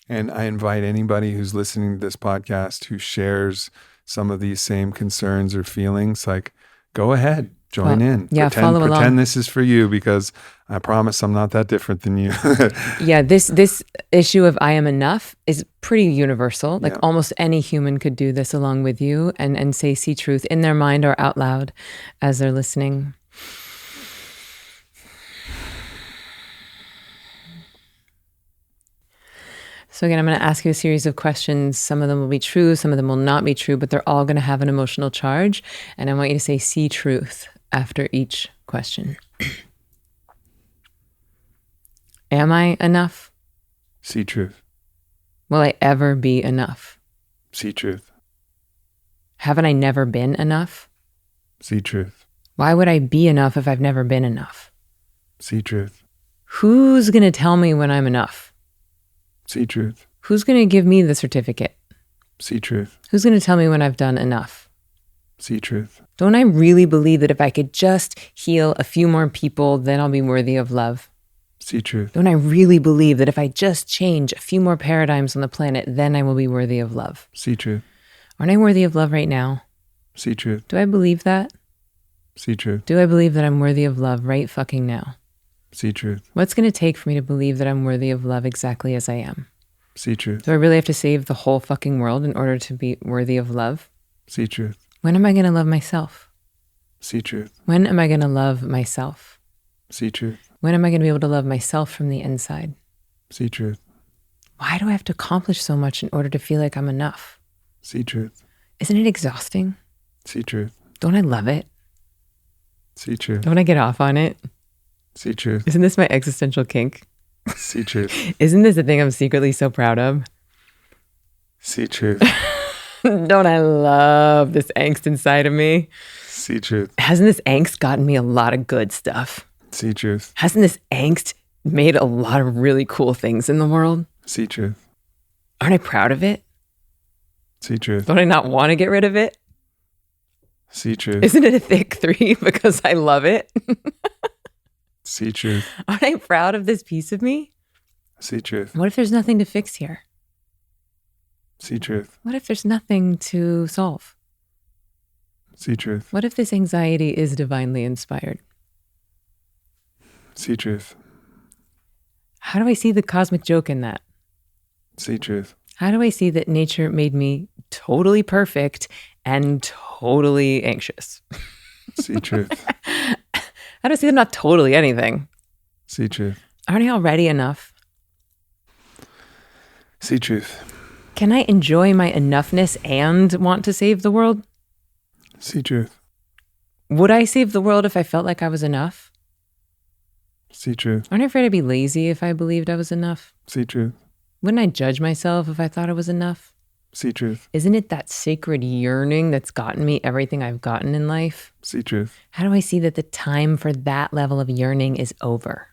And I invite anybody who's listening to this podcast who shares some of these same concerns or feelings, like, go ahead, join in. Yeah, follow along. Pretend this is for you, because I promise I'm not that different than you. Yeah, this issue of I am enough is pretty universal. Like almost any human could do this along with you and say see truth in their mind or out loud as they're listening. So again, I'm going to ask you a series of questions. Some of them will be true, some of them will not be true, but they're all going to have an emotional charge. And I want you to say see truth after each question. Am I enough? See truth. Will I ever be enough? See truth. Haven't I never been enough? See truth. Why would I be enough if I've never been enough? See truth. Who's going to tell me when I'm enough? See truth. Who's going to give me the certificate? See truth. Who's going to tell me when I've done enough? See truth. Don't I really believe that if I could just heal a few more people, then I'll be worthy of love? See truth. Don't I really believe that if I just change a few more paradigms on the planet, then I will be worthy of love? See truth. Aren't I worthy of love right now? See truth. Do I believe that? See truth. Do I believe that I'm worthy of love right fucking now? See truth. What's going to take for me to believe that I'm worthy of love exactly as I am? See truth. Do I really have to save the whole fucking world in order to be worthy of love? See truth. When am I going to love myself? See truth. When am I going to love myself? See truth. When am I going to be able to love myself from the inside? See truth. Why do I have to accomplish so much in order to feel like I'm enough? See truth. Isn't it exhausting? See truth. Don't I love it? See truth. Don't I get off on it? See truth. Isn't this my existential kink? See truth. Isn't this the thing I'm secretly so proud of? See truth. Don't I love this angst inside of me? See truth. Hasn't this angst gotten me a lot of good stuff? See truth. Hasn't this angst made a lot of really cool things in the world? See truth. Aren't I proud of it? See truth. Don't I not want to get rid of it? See truth. Isn't it a thick 3 because I love it? See truth. Aren't I proud of this piece of me? See truth. What if there's nothing to fix here? See truth. What if there's nothing to solve? See truth. What if this anxiety is divinely inspired? See truth. How do I see the cosmic joke in that? See truth. How do I see that nature made me totally perfect and totally anxious? See truth. How do I see that I'm not totally anything? See truth. Aren't I already enough? See truth. Can I enjoy my enoughness and want to save the world? See truth. Would I save the world if I felt like I was enough? See truth. Aren't I afraid I'd be lazy if I believed I was enough? See truth. Wouldn't I judge myself if I thought I was enough? See truth. Isn't it that sacred yearning that's gotten me everything I've gotten in life? See truth. How do I see that the time for that level of yearning is over?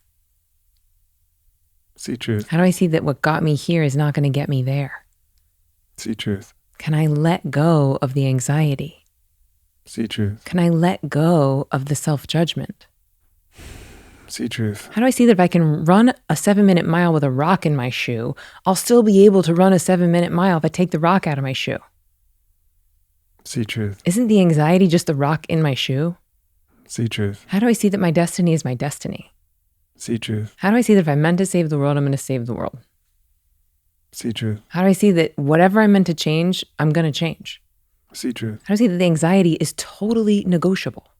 See truth. How do I see that what got me here is not going to get me there? See truth. Can I let go of the anxiety? See truth. Can I let go of the self-judgment? See truth. How do I see that if I can run a 7-minute mile with a rock in my shoe, I'll still be able to run a 7-minute mile if I take the rock out of my shoe? See truth. Isn't the anxiety just the rock in my shoe? See truth. How do I see that my destiny is my destiny? See truth. How do I see that if I'm meant to save the world, I'm going to save the world? See truth. How do I see that whatever I'm meant to change, I'm going to change? See truth. How do I see that the anxiety is totally negotiable?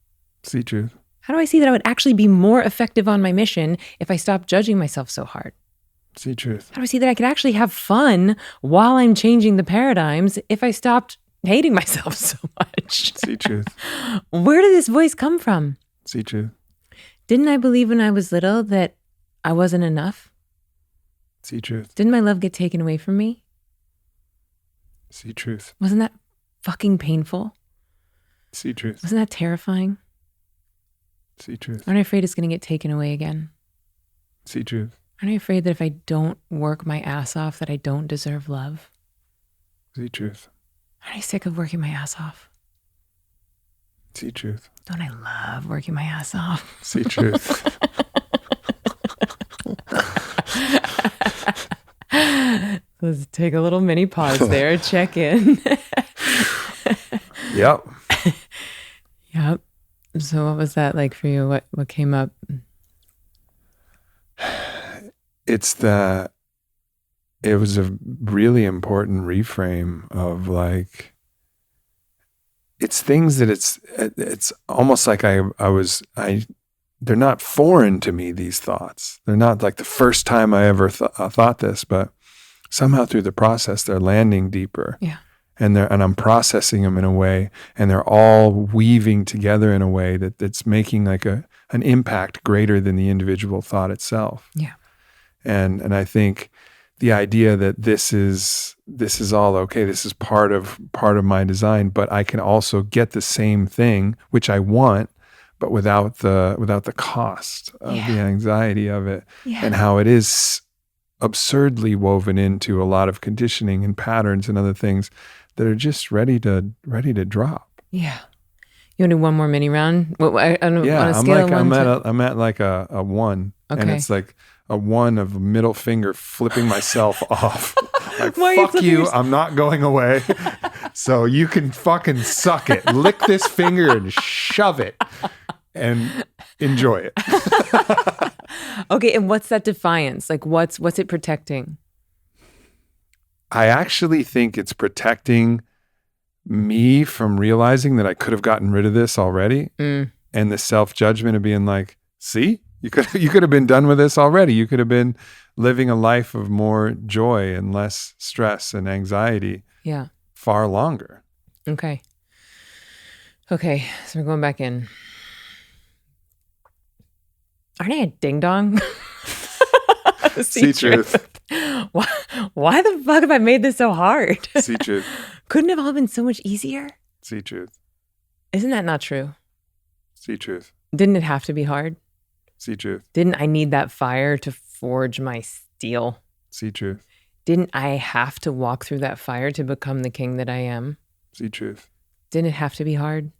See truth. How do I see that I would actually be more effective on my mission if I stopped judging myself so hard? See truth. How do I see that I could actually have fun while I'm changing the paradigms if I stopped hating myself so much? See truth. Where did this voice come from? See truth. Didn't I believe when I was little that I wasn't enough? See truth. Didn't my love get taken away from me? See truth. Wasn't that fucking painful? See truth. Wasn't that terrifying? See truth. Aren't I afraid it's going to get taken away again? See truth. Aren't I afraid that if I don't work my ass off that I don't deserve love? See truth. Aren't I sick of working my ass off? See truth. Don't I love working my ass off? See truth. Let's take a little mini pause there, check in. Yep. Yep. So what was that like for you? What came up? It was a really important reframe of like, it's things that it's almost like they're not foreign to me, these thoughts. They're not like the first time I ever thought this, but somehow through the process, they're landing deeper. Yeah. And I'm processing them in a way, and they're all weaving together in a way that's making like an impact greater than the individual thought itself. Yeah. And I think the idea that this is all okay, this is part of my design, but I can also get the same thing, which I want, but without the cost of the anxiety of it, and how it is absurdly woven into a lot of conditioning and patterns and other things that are just ready to drop. Yeah. You want to do one more mini round? On a scale of 1 to... I'm at like a 1, Okay. and it's like a 1 of middle finger flipping myself off. Like, Why are you fuck flipping you, yourself? I'm not going away. So you can fucking suck it. Lick this finger and shove it and enjoy it. Okay, and what's that defiance? Like what's it protecting? I actually think it's protecting me from realizing that I could have gotten rid of this already. And the self-judgment of being like, see, You could have been done with this already. You could have been living a life of more joy and less stress and anxiety Yeah. far longer. Okay. Okay. So we're going back in. Aren't I a ding dong? See truth. Why the fuck have I made this so hard? See truth. Couldn't it have all been so much easier? See truth. Isn't that not true? See truth. Didn't it have to be hard? See truth. Didn't I need that fire to forge my steel? See truth. Didn't I have to walk through that fire to become the king that I am? See truth. Didn't it have to be hard?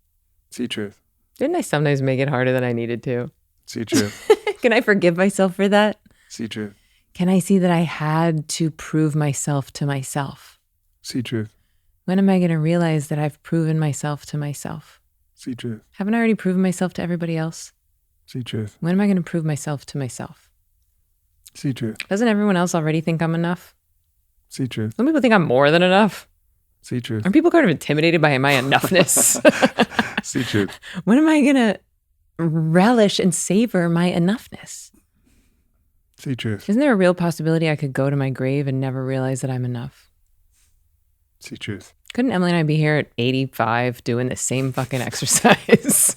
See truth. Didn't I sometimes make it harder than I needed to? See truth. Can I forgive myself for that? See truth. Can I see that I had to prove myself to myself? See truth. When am I going to realize that I've proven myself to myself? See truth. Haven't I already proven myself to everybody else? See truth. When am I going to prove myself to myself? See truth. Doesn't everyone else already think I'm enough? See truth. Some people think I'm more than enough. See truth. Aren't people kind of intimidated by my enoughness? See truth. When am I going to relish and savor my enoughness? See truth. Isn't there a real possibility I could go to my grave and never realize that I'm enough? See truth. Couldn't Emily and I be here at 85 doing the same fucking exercise?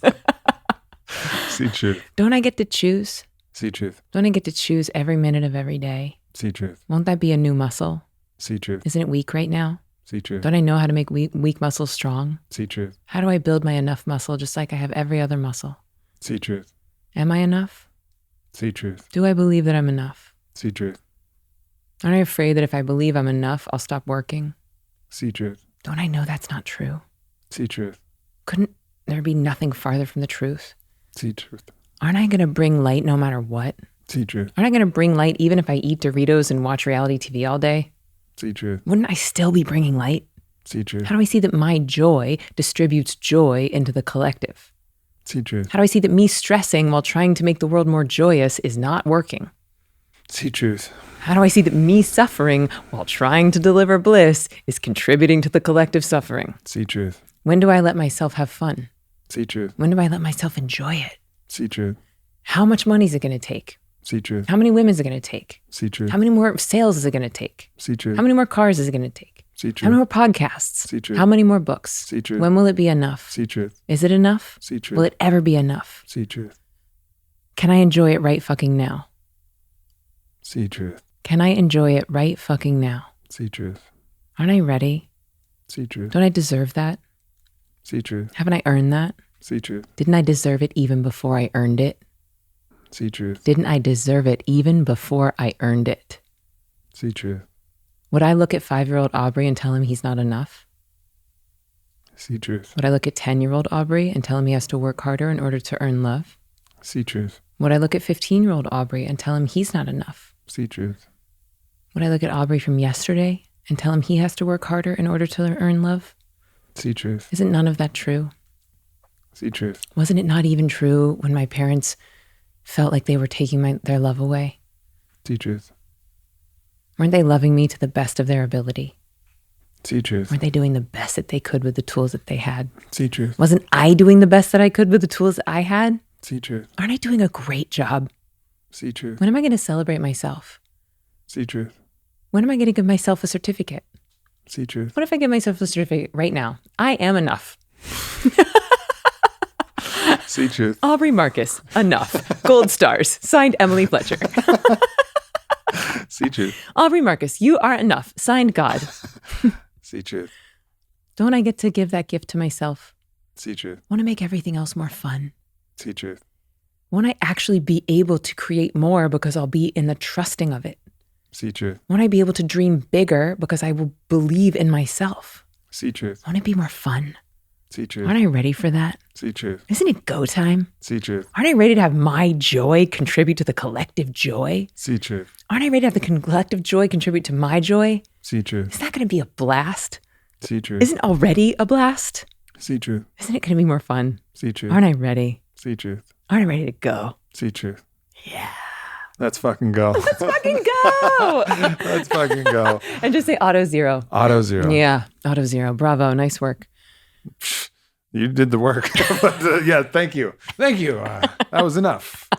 See truth. Don't I get to choose? See truth. Don't I get to choose every minute of every day? See truth. Won't that be a new muscle? See truth. Isn't it weak right now? See truth. Don't I know how to make weak muscles strong? See truth. How do I build my enough muscle just like I have every other muscle? See truth. Am I enough? See truth. Do I believe that I'm enough? See truth. Aren't I afraid that if I believe I'm enough, I'll stop working? See truth. Don't I know that's not true? See truth. Couldn't there be nothing farther from the truth? See truth. Aren't I going to bring light no matter what? See truth. Aren't I going to bring light even if I eat Doritos and watch reality TV all day? See truth. Wouldn't I still be bringing light? See truth. How do I see that my joy distributes joy into the collective? See truth. How do I see that me stressing while trying to make the world more joyous is not working? See truth. How do I see that me suffering while trying to deliver bliss is contributing to the collective suffering? See truth. When do I let myself have fun? See truth. When do I let myself enjoy it? See truth. How much money is it going to take? See truth. How many women is it going to take? See truth. How many more sales is it going to take? See truth. How many more cars is it going to take? See How many truth. more podcasts? See truth. How many more books? See truth. When will it be enough? See truth. Is it enough? See truth. Will it ever be enough? See truth. Can I enjoy it right fucking now? See truth. Can I enjoy it right fucking now? See truth. Aren't I ready? See truth. Don't I deserve that? See truth. Haven't I earned that? See truth. Didn't I deserve it even before I earned it? See truth. Didn't I deserve it even before I earned it? See truth. Would I look at 5-year-old Aubrey and tell him he's not enough? See truth. Would I look at 10-year-old Aubrey and tell him he has to work harder in order to earn love? See truth. Would I look at 15-year-old Aubrey and tell him he's not enough? See truth. Would I look at Aubrey from yesterday and tell him he has to work harder in order to earn love? See truth. Isn't none of that true? See truth. Wasn't it not even true when my parents felt like they were taking their love away? See truth. Weren't they loving me to the best of their ability? See truth. Weren't they doing the best that they could with the tools that they had? See truth. Wasn't I doing the best that I could with the tools that I had? See truth. Aren't I doing a great job? See truth. When am I going to celebrate myself? See truth. When am I going to give myself a certificate? See truth. What if I give myself a certificate right now? I am enough. See truth. Aubrey Marcus, enough. Gold stars. Signed, Emily Fletcher. See truth. Aubrey Marcus, you are enough. Signed, God. See truth. Don't I get to give that gift to myself? See truth. Want to make everything else more fun? See truth. Won't I actually be able to create more because I'll be in the trusting of it? See truth. Won't I be able to dream bigger because I will believe in myself? See truth. Won't it be more fun? See truth. Aren't I ready for that? See truth. Isn't it go time? See truth. Aren't I ready to have my joy contribute to the collective joy? See truth. Aren't I ready to have the collective joy contribute to my joy? See truth. Isn't that going to be a blast? See truth. Isn't it already a blast? See truth. Isn't it going to be more fun? See truth. Aren't I ready? See truth. Aren't I ready to go? See truth. Yeah. Let's fucking go. Let's fucking go. Let's fucking go. And just say auto zero. Auto zero. Yeah, auto zero. Bravo. Nice work. You did the work. But, yeah, thank you. Thank you. That was enough.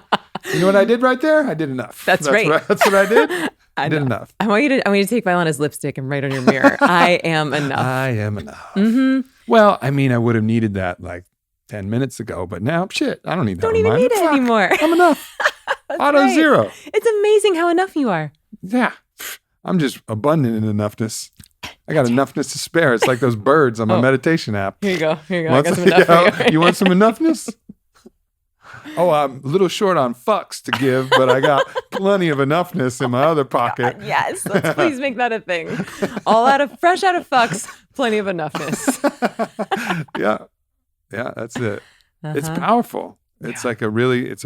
You know what I did right there? I did enough. That's right. That's what I did. I did know. enough. I want you to take Violana's lipstick and write on your mirror, I am enough. I am enough. Well, I mean, I would have needed that like 10 minutes ago, but now, shit, I don't need that. Don't even need it anymore. I'm enough. Auto right. zero. It's amazing how enough you are. Yeah. I'm just abundant in enoughness. I got enoughness to spare. It's like those birds on my meditation app. Here you go. I Want got some- some enough for you. You want some enoughness? Oh, I'm a little short on fucks to give, but I got plenty of enoughness in my other pocket. Yes, let's please make that a thing. Fresh out of fucks, plenty of enoughness. Yeah. Yeah, that's it. It's powerful. It's like it's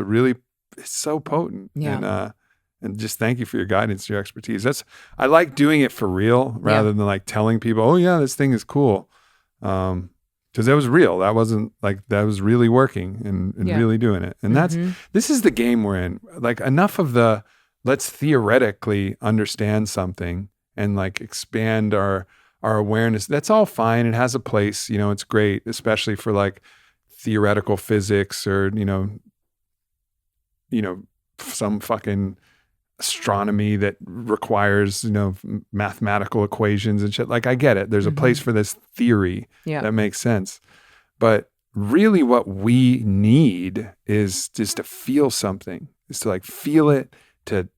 so potent. Yeah. And just thank you for your guidance, your expertise. I like doing it for real rather than like telling people, oh yeah, this thing is cool. Because that was real. That wasn't like, that was really working and really doing it. And this is the game we're in. Like enough of let's theoretically understand something and like expand our awareness. That's all fine. It has a place, it's great, especially for like theoretical physics or, some fucking astronomy that requires, mathematical equations and shit. Like I get it. There's a place for this theory that makes sense. But really what we need is just to feel something, is to like feel it, to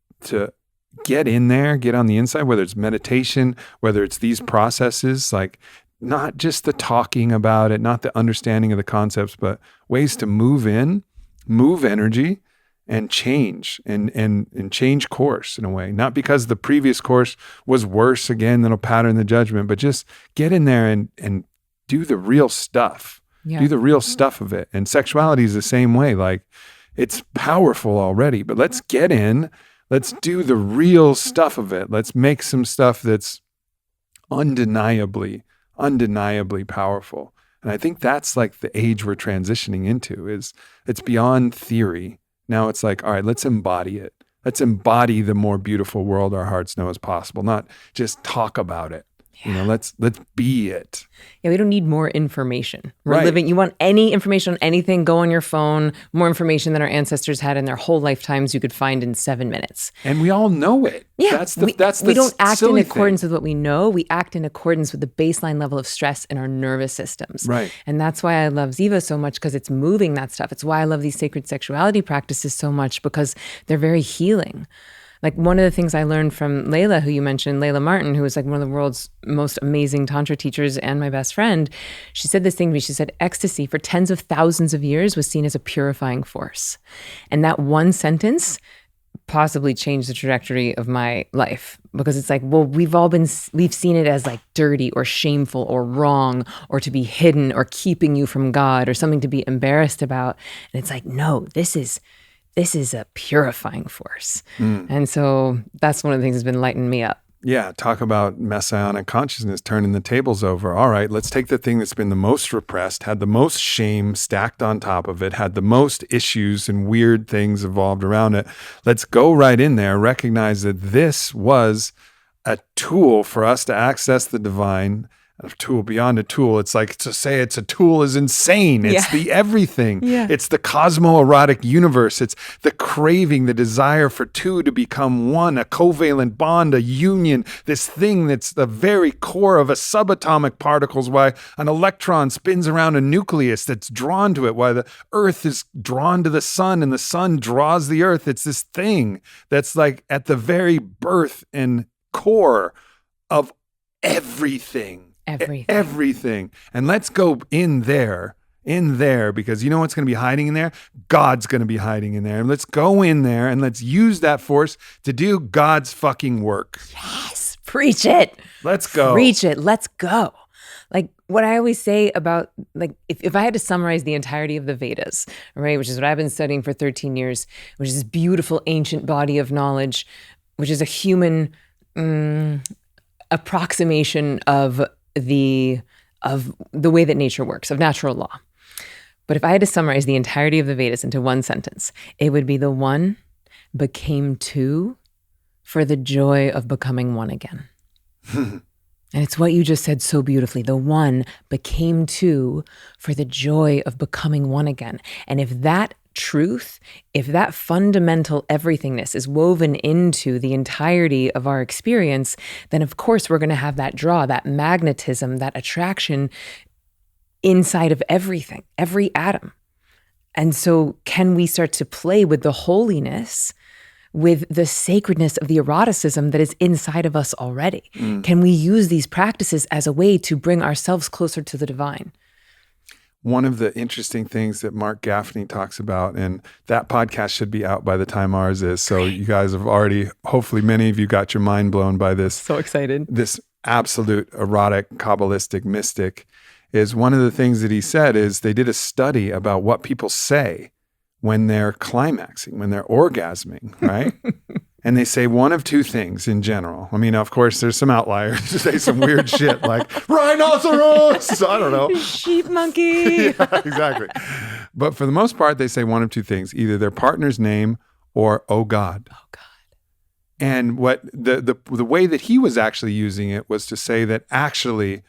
get in there, get on the inside, whether it's meditation, whether it's these processes, like not just the talking about it, not the understanding of the concepts, but ways to move energy and change and change course in a way. Not because the previous course was worse, again, that'll pattern the judgment, but just get in there and do the real stuff. Yeah. Do the real stuff of it. And sexuality is the same way. Like it's powerful already, but let's get in, let's do the real stuff of it. Let's make some stuff that's undeniably powerful. And I think that's like the age we're transitioning into, is it's beyond theory. Now it's like, all right, let's embody it. Let's embody the more beautiful world our hearts know is possible, not just talk about it. Yeah. Let's be it. Yeah, we don't need more information. We're Right. living, you want any information on anything, go on your phone, more information than our ancestors had in their whole lifetimes you could find in 7 minutes. And we all know it. Yeah, That's we the don't act in silly accordance thing. with what we know. We act in accordance with the baseline level of stress in our nervous systems. Right. And that's why I love Ziva so much, because it's moving that stuff. It's why I love these sacred sexuality practices so much, because they're very healing. Like one of the things I learned from Layla, who you mentioned, Layla Martin, who is like one of the world's most amazing Tantra teachers and my best friend, she said this thing to me. She said, ecstasy for tens of thousands of years was seen as a purifying force. And that one sentence possibly changed the trajectory of my life, because it's like, well, we've seen it as like dirty or shameful or wrong or to be hidden or keeping you from God or something to be embarrassed about. And it's like, no, this is a purifying force. And so that's one of the things that's been lighting me up. Yeah, talk about messianic consciousness, turning the tables over. All right, let's take the thing that's been the most repressed, had the most shame stacked on top of it, had the most issues and weird things evolved around it. Let's go right in there, recognize that this was a tool for us to access the divine. A tool beyond a tool. It's like, to say it's a tool is insane. It's the everything. Yeah. It's the cosmoerotic universe. It's the craving, the desire for two to become one, a covalent bond, a union, this thing that's the very core of a subatomic particles, why an electron spins around a nucleus that's drawn to it, why the earth is drawn to the sun and the sun draws the earth. It's this thing that's like at the very birth and core of everything. Everything. And let's go in there, because you know what's going to be hiding in there? God's going to be hiding in there. And let's go in there and let's use that force to do God's fucking work. Yes. Preach it. Let's go. Preach it. Let's go. Like what I always say about, like, if I had to summarize the entirety of the Vedas, right, which is what I've been studying for 13 years, which is this beautiful ancient body of knowledge, which is a human approximation of the way that nature works, of natural law. But if I had to summarize the entirety of the Vedas into one sentence, it would be the one became two for the joy of becoming one again. And it's what you just said so beautifully. The one became two for the joy of becoming one again. And if that truth, if that fundamental everythingness is woven into the entirety of our experience, then of course we're going to have that draw, that magnetism, that attraction inside of everything, every atom. And so can we start to play with the holiness, with the sacredness of the eroticism that is inside of us already? Can we use these practices as a way to bring ourselves closer to the divine? One of the interesting things that Mark Gaffney talks about, and that podcast should be out by the time ours is. So you guys have already, hopefully many of you got your mind blown by this. So excited. This absolute erotic, Kabbalistic mystic is one of the things that he said is they did a study about what people say when they're climaxing, when they're orgasming, right? And they say one of two things in general. I mean, of course, there's some outliers who say some weird shit like rhinoceros. I don't know. Sheep monkey. Yeah, exactly. But for the most part, they say one of two things, either their partner's name or, oh God. Oh God. And what the way that he was actually using it was to say that actually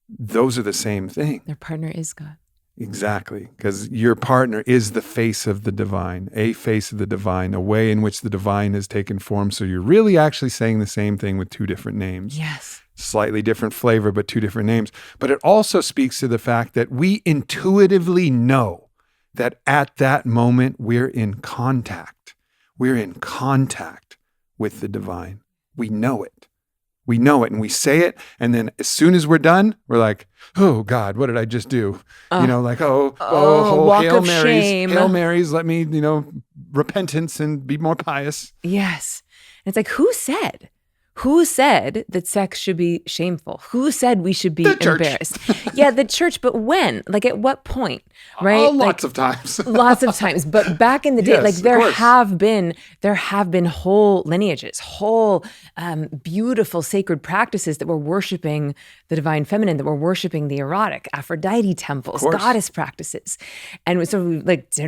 those are the same thing. Their partner is God. Exactly, because your partner is the face of the divine, a face of the divine, a way in which the divine has taken form. So you're really actually saying the same thing with two different names. Yes. Slightly different flavor, but two different names. But it also speaks to the fact that we intuitively know that at that moment we're in contact. We're in contact with the divine. We know it. We know it and we say it. And then as soon as we're done, we're like, oh God, what did I just do? Like, walk Hail of Marys, shame. Hail Marys, let me, repentance and be more pious. Yes. And it's like, who said that sex should be shameful? Who said we should be The church. embarrassed? Yeah, the church, but when? Like at what point? Right? Lots of times. Lots of times. But back in the day, Yes, like of there course. have been whole lineages, whole beautiful sacred practices that were worshiping the divine feminine, that were worshiping the erotic, Aphrodite temples, course. goddess practices. And so we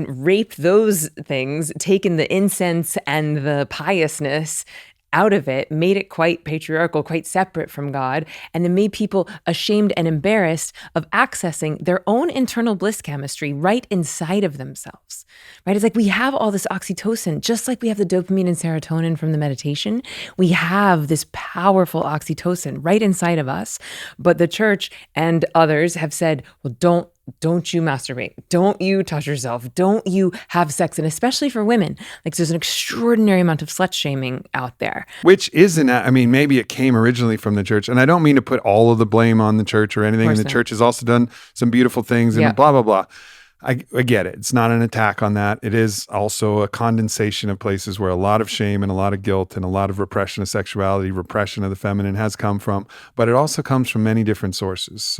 raped those things, taken the incense and the piousness out of it, made it quite patriarchal, quite separate from God, and then made people ashamed and embarrassed of accessing their own internal bliss chemistry right inside of themselves, right? It's like we have all this oxytocin, just like we have the dopamine and serotonin from the meditation. We have this powerful oxytocin right inside of us, but the church and others have said, well, don't you masturbate. Don't you touch yourself. Don't you have sex. And especially for women, there's an extraordinary amount of slut shaming out there. Which isn't, maybe it came originally from the church. And I don't mean to put all of the blame on the church or anything. And the church has also done some beautiful things and blah, blah, blah. I get it. It's not an attack on that. It is also a condensation of places where a lot of shame and a lot of guilt and a lot of repression of sexuality, repression of the feminine has come from, but it also comes from many different sources.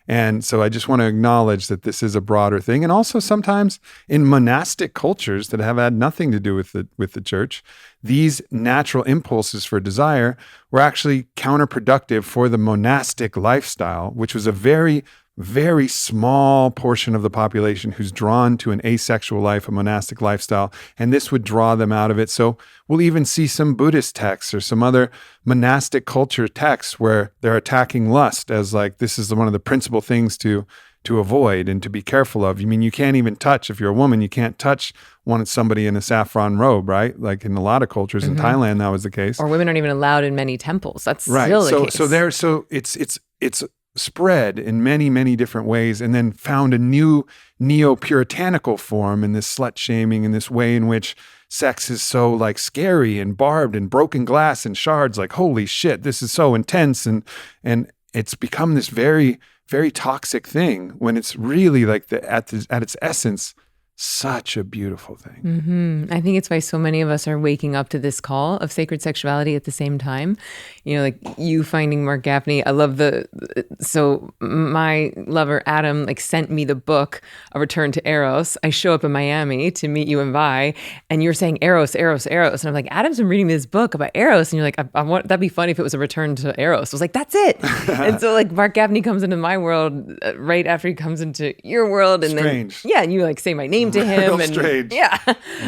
And so I just want to acknowledge that this is a broader thing. And also sometimes in monastic cultures that have had nothing to do with the church, these natural impulses for desire were actually counterproductive for the monastic lifestyle, which was a very small portion of the population who's drawn to an asexual life, a monastic lifestyle, and this would draw them out of it. So we'll even see some Buddhist texts or some other monastic culture texts where they're attacking lust as this is one of the principal things to avoid and to be careful of. You can't even touch, if you're a woman, you can't touch somebody in a saffron robe, right? Like in a lot of cultures, in Thailand, that was the case. Or women aren't even allowed in many temples. That's right. Still the case. So it's spread in many, many different ways and then found a new neo-puritanical form in this slut shaming and this way in which sex is so scary and barbed and broken glass and shards, holy shit, this is so intense. And it's become this very, very toxic thing when it's really at its essence, such a beautiful thing. I think it's why so many of us are waking up to this call of sacred sexuality at the same time. You finding Mark Gaffney. I love so my lover Adam sent me the book, A Return to Eros. I show up in Miami to meet you and Vi, and you're saying Eros. And I'm like, Adam's been reading this book about Eros, and you're like, I want that'd be funny if it was a return to Eros. I was like, that's it. And so Mark Gaffney comes into my world right after he comes into your world, and Strange. then and you say my name to him. Real strange. Yeah.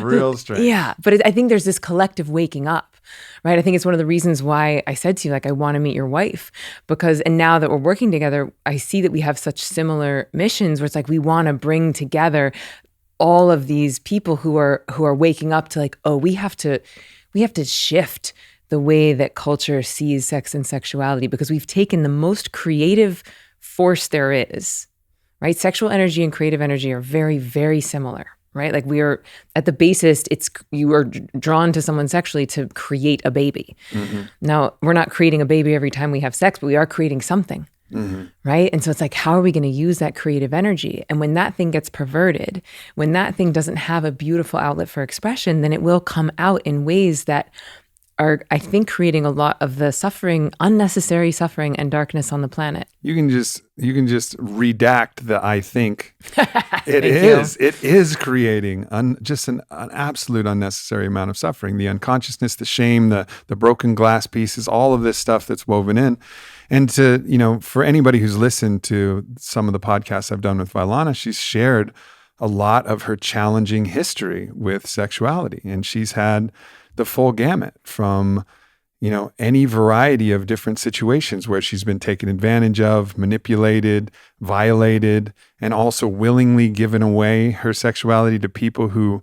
Real strange. Yeah. But I think there's this collective waking up, right? I think it's one of the reasons why I said to you, I want to meet your wife and now that we're working together, I see that we have such similar missions where it's we want to bring together all of these people who are waking up to like, oh, we have to shift the way that culture sees sex and sexuality, because we've taken the most creative force there is, right? Sexual energy and creative energy are very, very similar, right? Like we are at the basis, you are drawn to someone sexually to create a baby. Now, we're not creating a baby every time we have sex, but we are creating something. Right. And so it's like, how are we going to use that creative energy? And when that thing gets perverted, when that thing doesn't have a beautiful outlet for expression, then it will come out in ways that are, I think, creating a lot of the suffering, unnecessary suffering and darkness on the planet. You can just redact the I think. It is creating just an absolute unnecessary amount of suffering. The unconsciousness, the shame, the broken glass pieces, all of this stuff that's woven in. And for anybody who's listened to some of the podcasts I've done with Vailana, she's shared a lot of her challenging history with sexuality. And she's had the full gamut from, any variety of different situations where she's been taken advantage of, manipulated, violated, and also willingly given away her sexuality to people who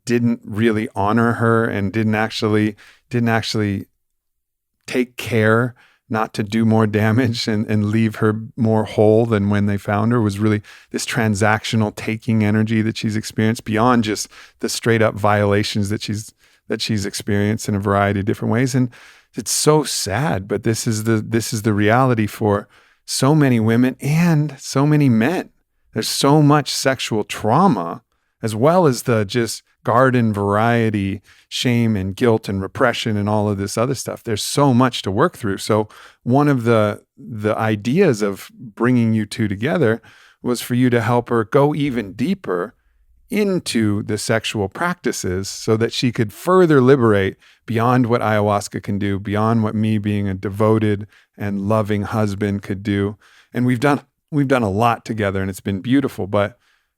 didn't really honor her and didn't actually take care not to do more damage and leave her more whole than when they found her. Was really this transactional taking energy that she's experienced beyond just the straight up violations that she's experienced in a variety of different ways. And it's so sad, but this is the reality for so many women and so many men. There's so much sexual trauma, as well as the just garden variety shame and guilt and repression and all of this other stuff. There's so much to work through. So one of the ideas of bringing you two together was for you to help her go even deeper into the sexual practices so that she could further liberate beyond what ayahuasca can do, beyond what me being a devoted and loving husband could do. And we've done a lot together, and it's been beautiful, but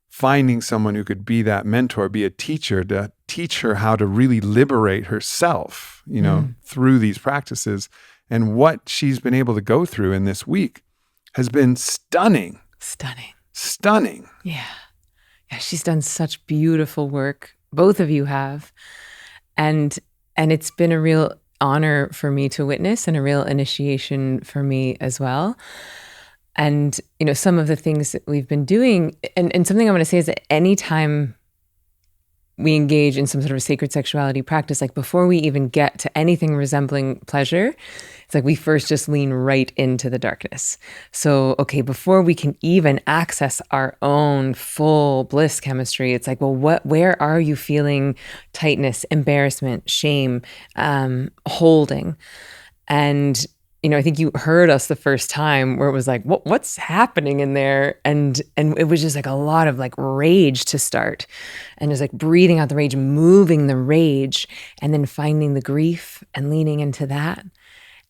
finding someone who could be that mentor, be a teacher, to teach her how to really liberate herself, through these practices. And what she's been able to go through in this week has been stunning. Stunning. Yeah, she's done such beautiful work. Both of you have. And it's been a real honor for me to witness and a real initiation for me as well. And, some of the things that we've been doing, and something I want to say is that anytime we engage in some sort of a sacred sexuality practice, like before we even get to anything resembling pleasure, it's like we first just lean right into the darkness. So, okay, before we can even access our own full bliss chemistry, it's like, well, where are you feeling tightness, embarrassment, shame, holding? And I think you heard us the first time where it was like, what's happening in there? And it was just like a lot of like rage to start, and just like breathing out the rage, moving the rage, and then finding the grief and leaning into that.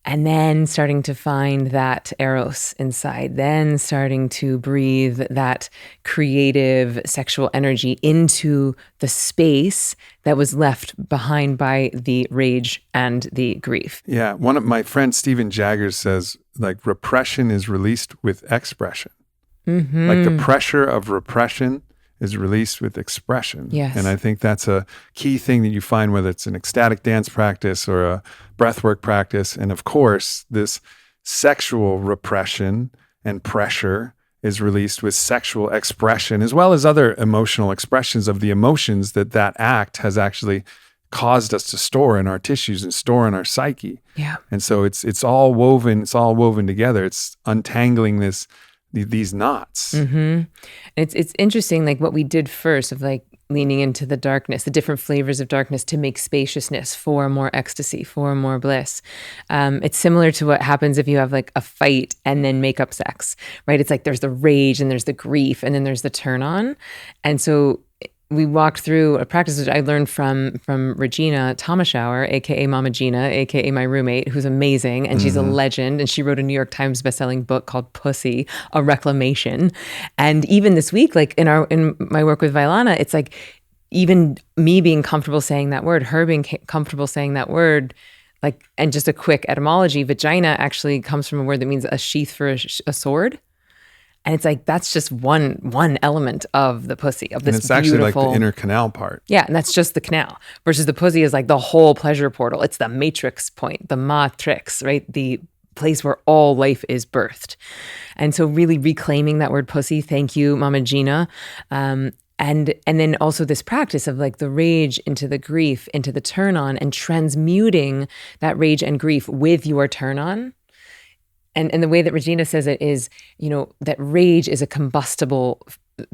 And then starting to find that eros inside, then starting to breathe that creative sexual energy into the space that was left behind by the rage and the grief. Yeah. One of my friends, Stephen Jaggers, says like repression is released with expression. Mm-hmm. Like the pressure of repression is released with expression. Yes. And I think that's a key thing that you find, whether it's an ecstatic dance practice or a breathwork practice. And of course, this sexual repression and pressure is released with sexual expression, as well as other emotional expressions of the emotions that thats has actually caused us to store in our tissues and store in our psyche. Yeah. And so it's all woven together. It's untangling these knots. Mm-hmm. It's interesting, like what we did first of like leaning into the darkness, the different flavors of darkness to make spaciousness for more ecstasy, for more bliss. It's similar to what happens if you have like a fight and then make up sex, right? It's like there's the rage and there's the grief and then there's the turn on. And so we walked through a practice which I learned from Regina Thomashauer, aka Mama Gina, aka my roommate, who's amazing, and she's a legend. And she wrote a New York Times bestselling book called Pussy: A Reclamation. And even this week, like in my work with Vailana, it's like even me being comfortable saying that word, her being comfortable saying that word, like, and just a quick etymology, vagina actually comes from a word that means a sheath for a sword. And it's like, that's just one element of the pussy, of this And it's actually like beautiful, the inner canal part. yeah, and that's just the canal, versus the pussy is like the whole pleasure portal. It's the matrix point, the matrix, right? The place where all life is birthed. And so really reclaiming that word pussy, thank you, Mama Gina. And then also this practice of like the rage into the grief, into the turn on, and transmuting that rage and grief with your turn on. And the way that Regina says it is, that rage is a combustible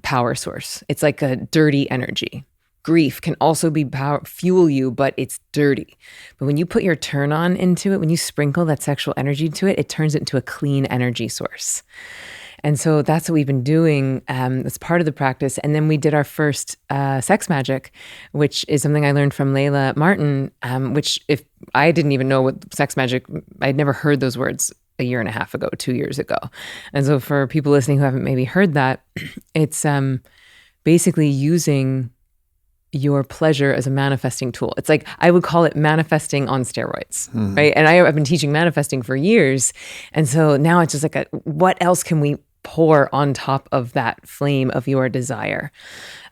power source. It's like a dirty energy. Grief can also be fuel you, but it's dirty. But when you put your turn on into it, when you sprinkle that sexual energy to it, it turns it into a clean energy source. And so that's what we've been doing as part of the practice. And then we did our first sex magic, which is something I learned from Layla Martin, which if I didn't even know what sex magic, I'd never heard those words a year and a half ago, 2 years ago. And so for people listening who haven't maybe heard that, it's basically using your pleasure as a manifesting tool. It's like, I would call it manifesting on steroids, right? And I've been teaching manifesting for years. And so now it's just like, what else can we pour on top of that flame of your desire?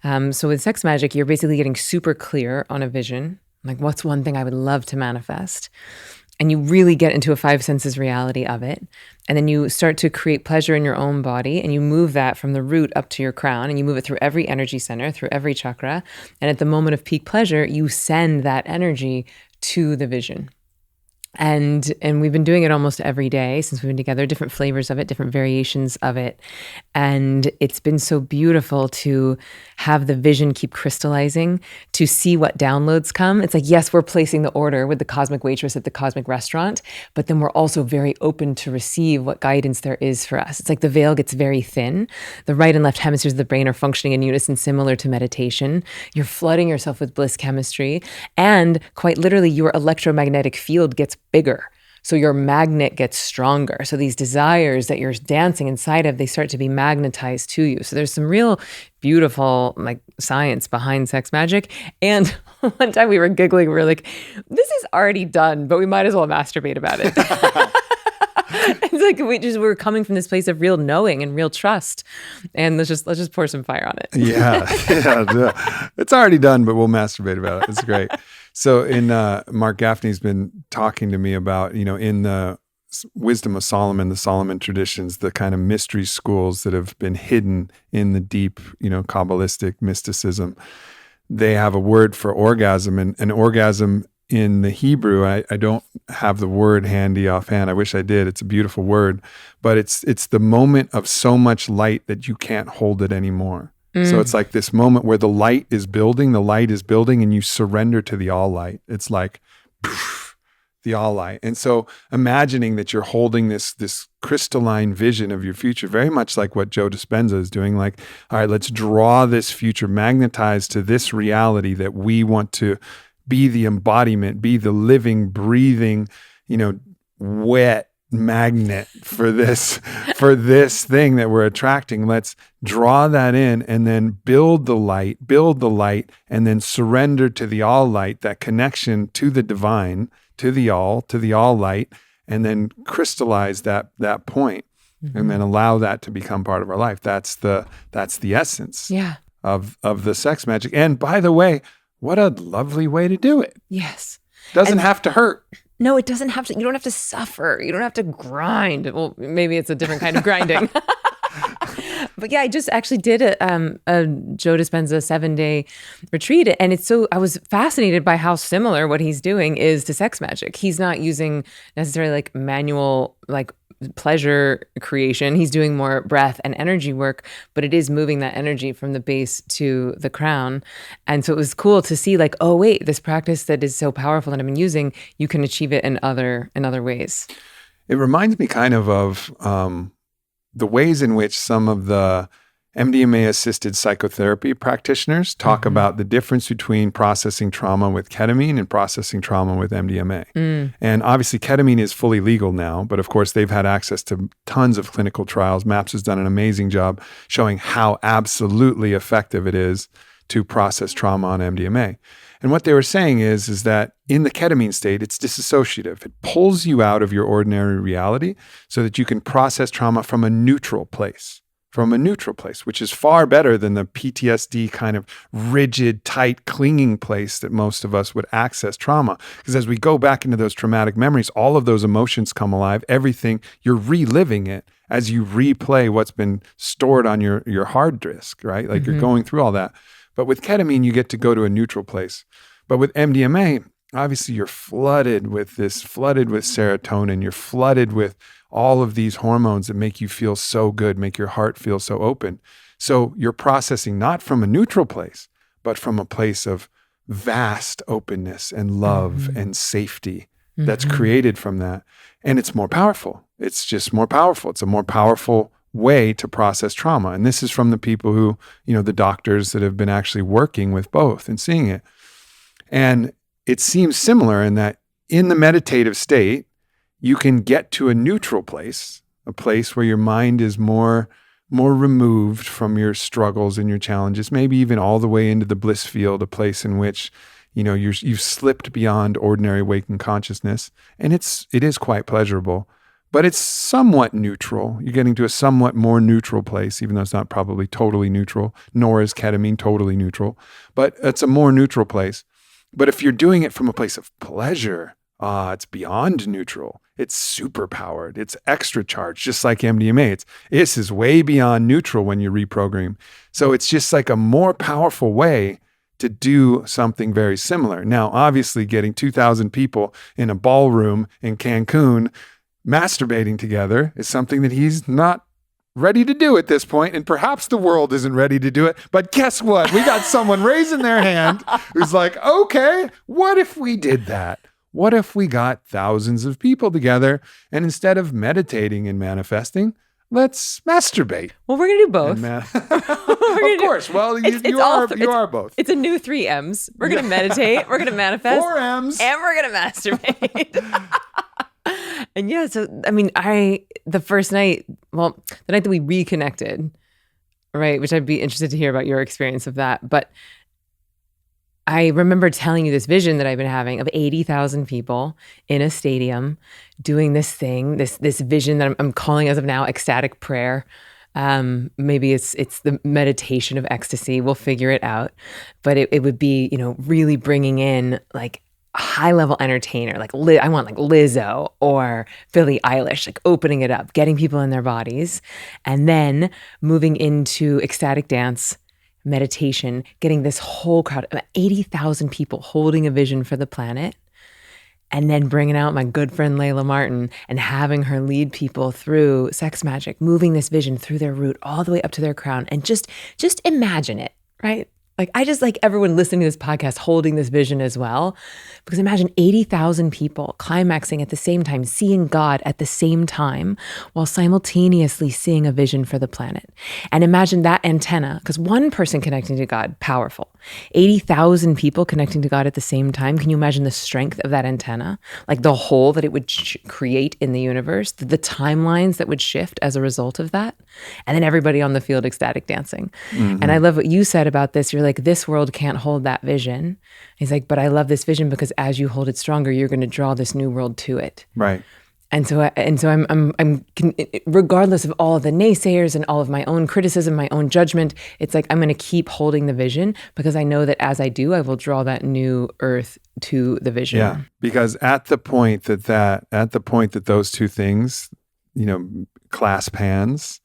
So with sex magic, you're basically getting super clear on a vision. Like, what's one thing I would love to manifest? And you really get into a five senses reality of it. And then you start to create pleasure in your own body, and you move that from the root up to your crown, and you move it through every energy center, through every chakra. And at the moment of peak pleasure, you send that energy to the vision. And we've been doing it almost every day since we've been together, different flavors of it, different variations of it. And it's been so beautiful to have the vision keep crystallizing, to see what downloads come. It's like, yes, we're placing the order with the cosmic waitress at the cosmic restaurant, but then we're also very open to receive what guidance there is for us. It's like the veil gets very thin. The right and left hemispheres of the brain are functioning in unison, similar to meditation. You're flooding yourself with bliss chemistry, and quite literally your electromagnetic field gets bigger. So your magnet gets stronger. So these desires that you're dancing inside of, they start to be magnetized to you. So there's some real beautiful science behind sex magic. And one time we were giggling, we were like, this is already done, but we might as well masturbate about it. It's like we're coming from this place of real knowing and real trust. And let's just pour some fire on it. Yeah. It's already done, but we'll masturbate about it. It's great. So Mark Gaffney's been talking to me about, in the wisdom of Solomon, the Solomon traditions, the kind of mystery schools that have been hidden in the deep, Kabbalistic mysticism. They have a word for orgasm, and an orgasm in the Hebrew, I don't have the word handy offhand. I wish I did. It's a beautiful word, but it's the moment of so much light that you can't hold it anymore. So it's like this moment where the light is building, and you surrender to the all light. It's like poof, the all light. And so imagining that you're holding this crystalline vision of your future, very much like what Joe Dispenza is doing, like, all right, let's draw this future, magnetize to this reality that we want to be the embodiment, be the living, breathing, wet magnet for this thing that we're attracting. Let's draw that in and then build the light, and then surrender to the all light, that connection to the divine, to the all light, and then crystallize that point, and then allow that to become part of our life. That's the essence of the sex magic. And by the way, what a lovely way to do it. Yes. Doesn't have to hurt. No, it doesn't have to. You don't have to suffer. You don't have to grind. Well, maybe it's a different kind of grinding. But yeah, I just actually did a Joe Dispenza 7-day retreat. And I was fascinated by how similar what he's doing is to sex magic. He's not using necessarily manual, pleasure creation. He's doing more breath and energy work, but it is moving that energy from the base to the crown. And so it was cool to see oh wait, this practice that is so powerful that I've been using, you can achieve it in other ways. It reminds me kind of the ways in which some of the MDMA-assisted psychotherapy practitioners talk about the difference between processing trauma with ketamine and processing trauma with MDMA. And obviously ketamine is fully legal now, but of course they've had access to tons of clinical trials. MAPS has done an amazing job showing how absolutely effective it is to process trauma on MDMA. And what they were saying is that in the ketamine state, it's disassociative. It pulls you out of your ordinary reality so that you can process trauma from a neutral place. from a neutral place, which is far better than the PTSD kind of rigid, tight, clinging place that most of us would access trauma. Because as we go back into those traumatic memories, all of those emotions come alive, everything, you're reliving it as you replay what's been stored on your hard disk, right? Like you're going through all that. But with ketamine, you get to go to a neutral place. But with MDMA, obviously you're flooded with serotonin, you're flooded with all of these hormones that make you feel so good, make your heart feel so open. So you're processing not from a neutral place, but from a place of vast openness and love and safety that's created from that. And it's more powerful. It's just more powerful. It's a more powerful way to process trauma. And this is from the people who, the doctors that have been actually working with both and seeing it. And it seems similar in that in the meditative state, you can get to a neutral place, a place where your mind is more removed from your struggles and your challenges, maybe even all the way into the bliss field, a place in which, you've slipped beyond ordinary waking consciousness. And it is quite pleasurable, but it's somewhat neutral. You're getting to a somewhat more neutral place, even though it's not probably totally neutral, nor is ketamine totally neutral, but it's a more neutral place. But if you're doing it from a place of pleasure, it's beyond neutral. It's super powered. It's extra charged, just like MDMA. This is way beyond neutral when you reprogram. So it's just like a more powerful way to do something very similar. Now, obviously, getting 2,000 people in a ballroom in Cancun masturbating together is something that he's not ready to do at this point, and perhaps the world isn't ready to do it. But guess what? We got someone raising their hand who's like, okay, what if we did that? What if we got thousands of people together and instead of meditating and manifesting, let's masturbate? Well, we're going to do both. Of course. Well, you are both. It's a new 3 M's. We're going to meditate, we're going to manifest, 4 M's, and we're going to masturbate. And yeah, so I mean, the night that we reconnected, right, which I'd be interested to hear about your experience of that, but I remember telling you this vision that I've been having of 80,000 people in a stadium doing this thing, this vision that I'm calling as of now ecstatic prayer. Maybe it's the meditation of ecstasy. We'll figure it out. But it would be, really bringing in like a high-level entertainer, like I want like Lizzo or Billie Eilish, like opening it up, getting people in their bodies, and then moving into ecstatic dance, meditation, getting this whole crowd, 80,000 people holding a vision for the planet, and then bringing out my good friend Layla Martin and having her lead people through sex magic, moving this vision through their root all the way up to their crown. And just imagine it, right? Like, I just like everyone listening to this podcast holding this vision as well, because imagine 80,000 people climaxing at the same time, seeing God at the same time, while simultaneously seeing a vision for the planet. And imagine that antenna, because one person connecting to God, powerful. 80,000 people connecting to God at the same time. Can you imagine the strength of that antenna? Like the hole that it would create in the universe, the timelines that would shift as a result of that. And then everybody on the field ecstatic dancing. Mm-hmm. And I love what you said about this. You're like, this world can't hold that vision. He's like, but I love this vision because as you hold it stronger, you're going to draw this new world to it. Right. And so I'm regardless of all of the naysayers and all of my own criticism, my own judgment, it's like I'm going to keep holding the vision because I know that as I do, I will draw that new earth to the vision. Yeah, because at the point that those two things, clasp hands,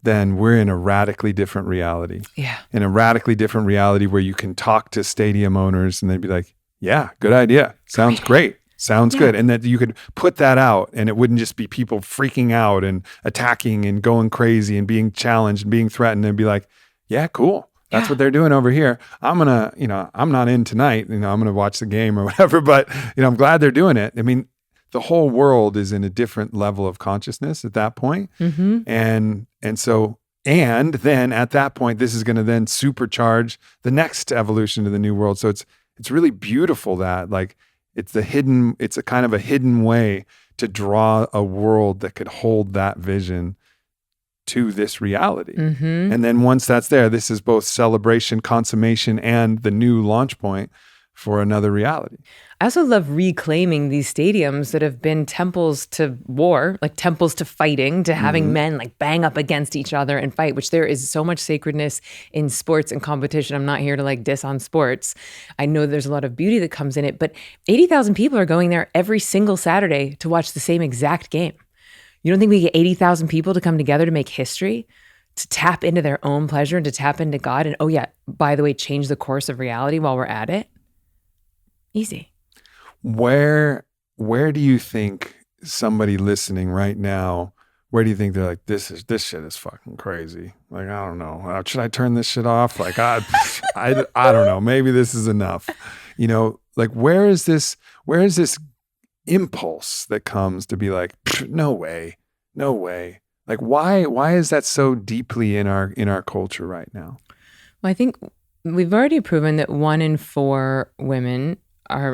then we're in a radically different reality. Yeah. In a radically different reality where you can talk to stadium owners and they'd be like, yeah, good idea. Sounds great. Sounds good. And that you could put that out and it wouldn't just be people freaking out and attacking and going crazy and being challenged and being threatened and be like, yeah, cool. That's what they're doing over here. I'm going to, I'm not in tonight, I'm going to watch the game or whatever, but I'm glad they're doing it. I mean, the whole world is in a different level of consciousness at that point. Mm-hmm. And then at that point, this is going to then supercharge the next evolution to the new world. So it's really beautiful that like, it's a kind of a hidden way to draw a world that could hold that vision to this reality. Mm-hmm. And then once that's there, this is both celebration, consummation, and the new launch point for another reality. I also love reclaiming these stadiums that have been temples to war, like temples to fighting, to having men like bang up against each other and fight, which there is so much sacredness in sports and competition. I'm not here to like diss on sports. I know there's a lot of beauty that comes in it, but 80,000 people are going there every single Saturday to watch the same exact game. You don't think we get 80,000 people to come together to make history, to tap into their own pleasure and to tap into God? And oh yeah, by the way, change the course of reality while we're at it? Easy. Where do you think somebody listening right now, where do you think they're like, this shit is fucking crazy? Like, I don't know. Should I turn this shit off? Like, I don't know. Maybe this is enough. You know, like where is this impulse that comes to be like, no way. Like why is that so deeply in our culture right now? Well, I think we've already proven that 1 in 4 women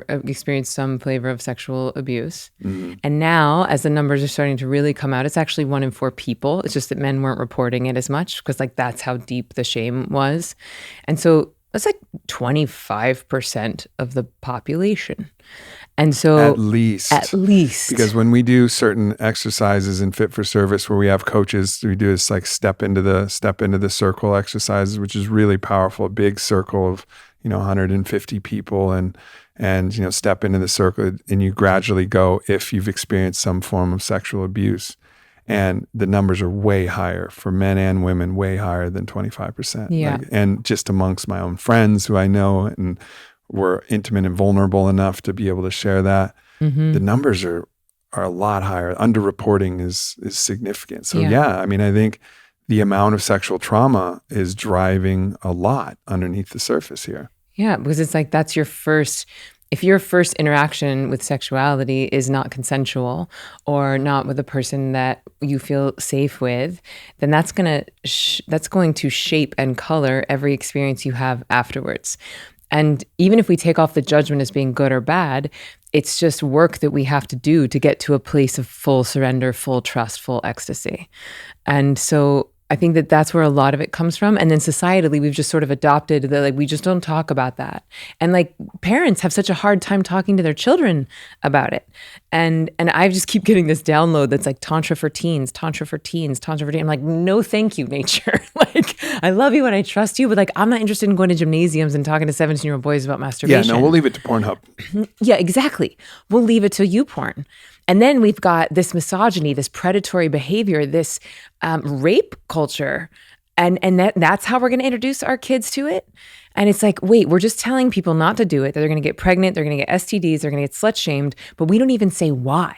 experience some flavor of sexual abuse. And now, as the numbers are starting to really come out, it's actually 1 in 4 people. It's just that men weren't reporting it as much because like that's how deep the shame was. And so that's like 25% of the population. And so at least because when we do certain exercises in Fit for Service where we have coaches, we do this like step into the circle exercises, which is really powerful. A big circle of 150 people and step into the circle and you gradually go if you've experienced some form of sexual abuse. And the numbers are way higher for men and women, way higher than 25%. Yeah. And just amongst my own friends who I know and were intimate and vulnerable enough to be able to share that, the numbers are a lot higher. Underreporting is significant. So yeah, I mean, I think the amount of sexual trauma is driving a lot underneath the surface here. Yeah, because it's like that's if your first interaction with sexuality is not consensual or not with a person that you feel safe with, then that's going to shape and color every experience you have afterwards. And even if we take off the judgment as being good or bad, it's just work that we have to do to get to a place of full surrender, full trust, full ecstasy. And so I think that that's where a lot of it comes from. And then societally, we've just sort of adopted that, like, we just don't talk about that. And like parents have such a hard time talking to their children about it. And I just keep getting this download that's like Tantra for teens. I'm like, no, thank you, nature. Like, I love you and I trust you, but like, I'm not interested in going to gymnasiums and talking to 17-year-old boys about masturbation. Yeah, no, we'll leave it to Pornhub. Yeah, exactly. We'll leave it to YouPorn. And then we've got this misogyny, this predatory behavior, this rape culture. And that's how we're going to introduce our kids to it. And it's like, wait, we're just telling people not to do it. That they're going to get pregnant. They're going to get STDs. They're going to get slut shamed. But we don't even say why.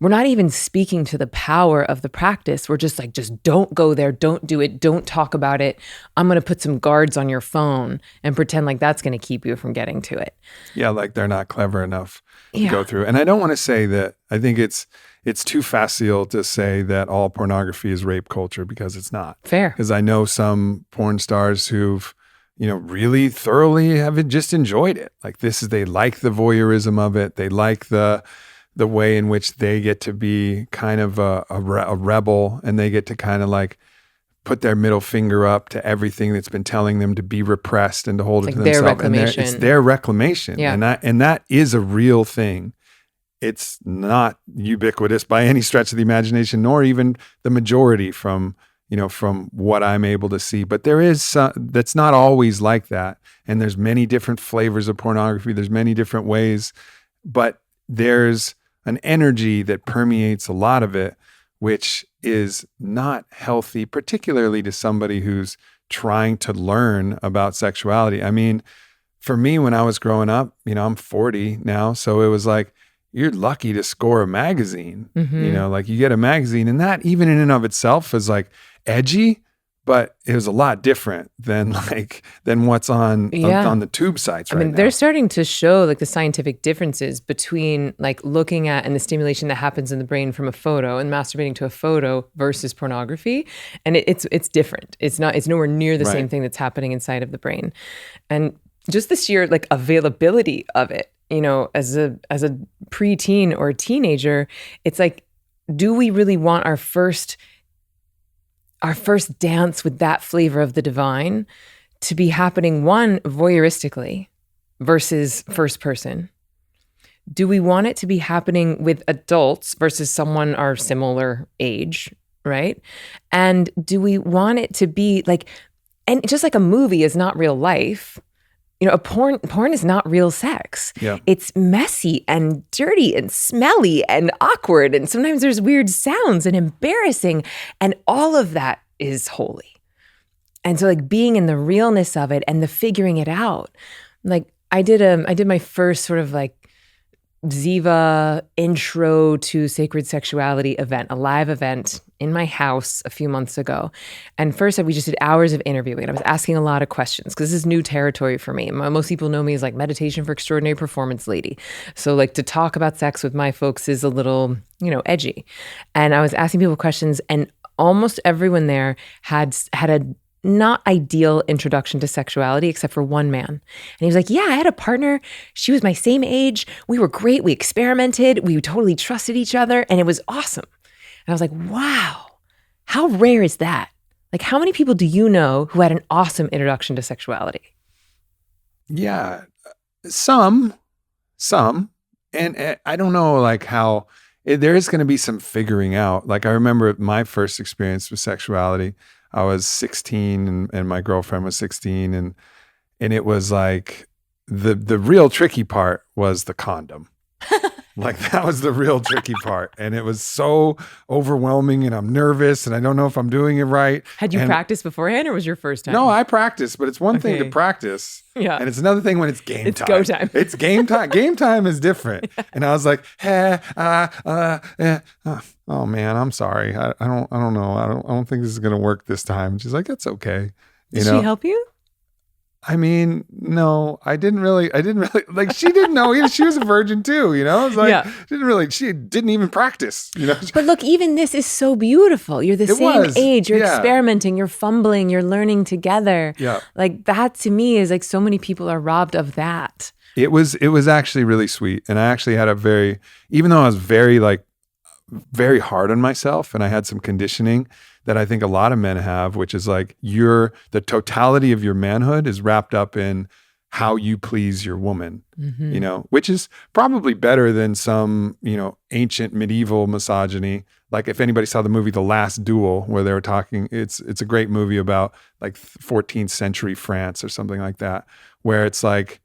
We're not even speaking to the power of the practice. We're just like, just don't go there. Don't do it. Don't talk about it. I'm going to put some guards on your phone and pretend like that's going to keep you from getting to it. Yeah, like they're not clever enough to go through. And I don't want to say that. I think it's too facile to say that all pornography is rape culture, because it's not. Fair. Because I know some porn stars who've, really thoroughly have just enjoyed it. Like they like the voyeurism of it. They like the way in which they get to be kind of a rebel, and they get to kind of like put their middle finger up to everything that's been telling them to be repressed and to hold it to themselves. It's their reclamation. Yeah. And that is a real thing. It's not ubiquitous by any stretch of the imagination, nor even the majority from what I'm able to see. But there is that's not always like that. And there's many different flavors of pornography. There's many different ways, but there's an energy that permeates a lot of it, which is not healthy, particularly to somebody who's trying to learn about sexuality. I mean, for me, when I was growing up, I'm 40 now. So it was like, you're lucky to score a magazine, like you get a magazine, and that even in and of itself is like edgy, but it was a lot different than what's on the tube sites right now. They're starting to show like the scientific differences between like looking at and the stimulation that happens in the brain from a photo and masturbating to a photo versus pornography. And it's different. It's nowhere near the same thing that's happening inside of the brain. And just the sheer like availability of it, as a preteen or a teenager, it's like, do we really want our first dance with that flavor of the divine to be happening, one, voyeuristically, versus first person? Do we want it to be happening with adults versus someone our similar age, right? And do we want it to be like, and just like a movie is not real life, a porn is not real sex. Yeah. It's messy and dirty and smelly and awkward. And sometimes there's weird sounds and embarrassing. And all of that is holy. And so like being in the realness of it and the figuring it out, like I did my first sort of like Ziva intro to sacred sexuality event, a live event in my house a few months ago. And first we just did hours of interviewing and I was asking a lot of questions because this is new territory for me. Most people know me as like meditation for extraordinary performance lady. So like to talk about sex with my folks is a little, edgy. And I was asking people questions and almost everyone there had a not ideal introduction to sexuality except for one man. And he was like, yeah, I had a partner. She was my same age. We were great. We experimented. We totally trusted each other. And it was awesome. And I was like, wow, how rare is that? Like, how many people do you know who had an awesome introduction to sexuality? Yeah, some, and I don't know like how there is going to be some figuring out. Like I remember my first experience with sexuality. I was 16 and my girlfriend was 16 and it was like the real tricky part was the condom. Like that was the real tricky part. And it was so overwhelming and I'm nervous and I don't know if I'm doing it right. Had you practiced beforehand or was your first time? No, I practiced, but it's one thing to practice. Yeah. And it's another thing when it's game time. It's go time. It's game time. Game time is different. Yeah. And I was like, oh man, I'm sorry. I don't know. I don't think this is going to work this time. And she's like, it's okay. Did she help you? I mean, no, I didn't really, like, she didn't know, she was a virgin too, It was like, she didn't even practice, But look, even this is so beautiful. You're the same age, you're experimenting, you're fumbling, you're learning together. Yeah. Like that to me is like so many people are robbed of that. It was actually really sweet. And I actually had even though I was very hard on myself and I had some conditioning that I think a lot of men have, which is like the totality of your manhood is wrapped up in how you please your woman, which is probably better than some, ancient medieval misogyny. Like if anybody saw the movie The Last Duel, where they were talking, it's a great movie about like 14th century France or something like that, where it's like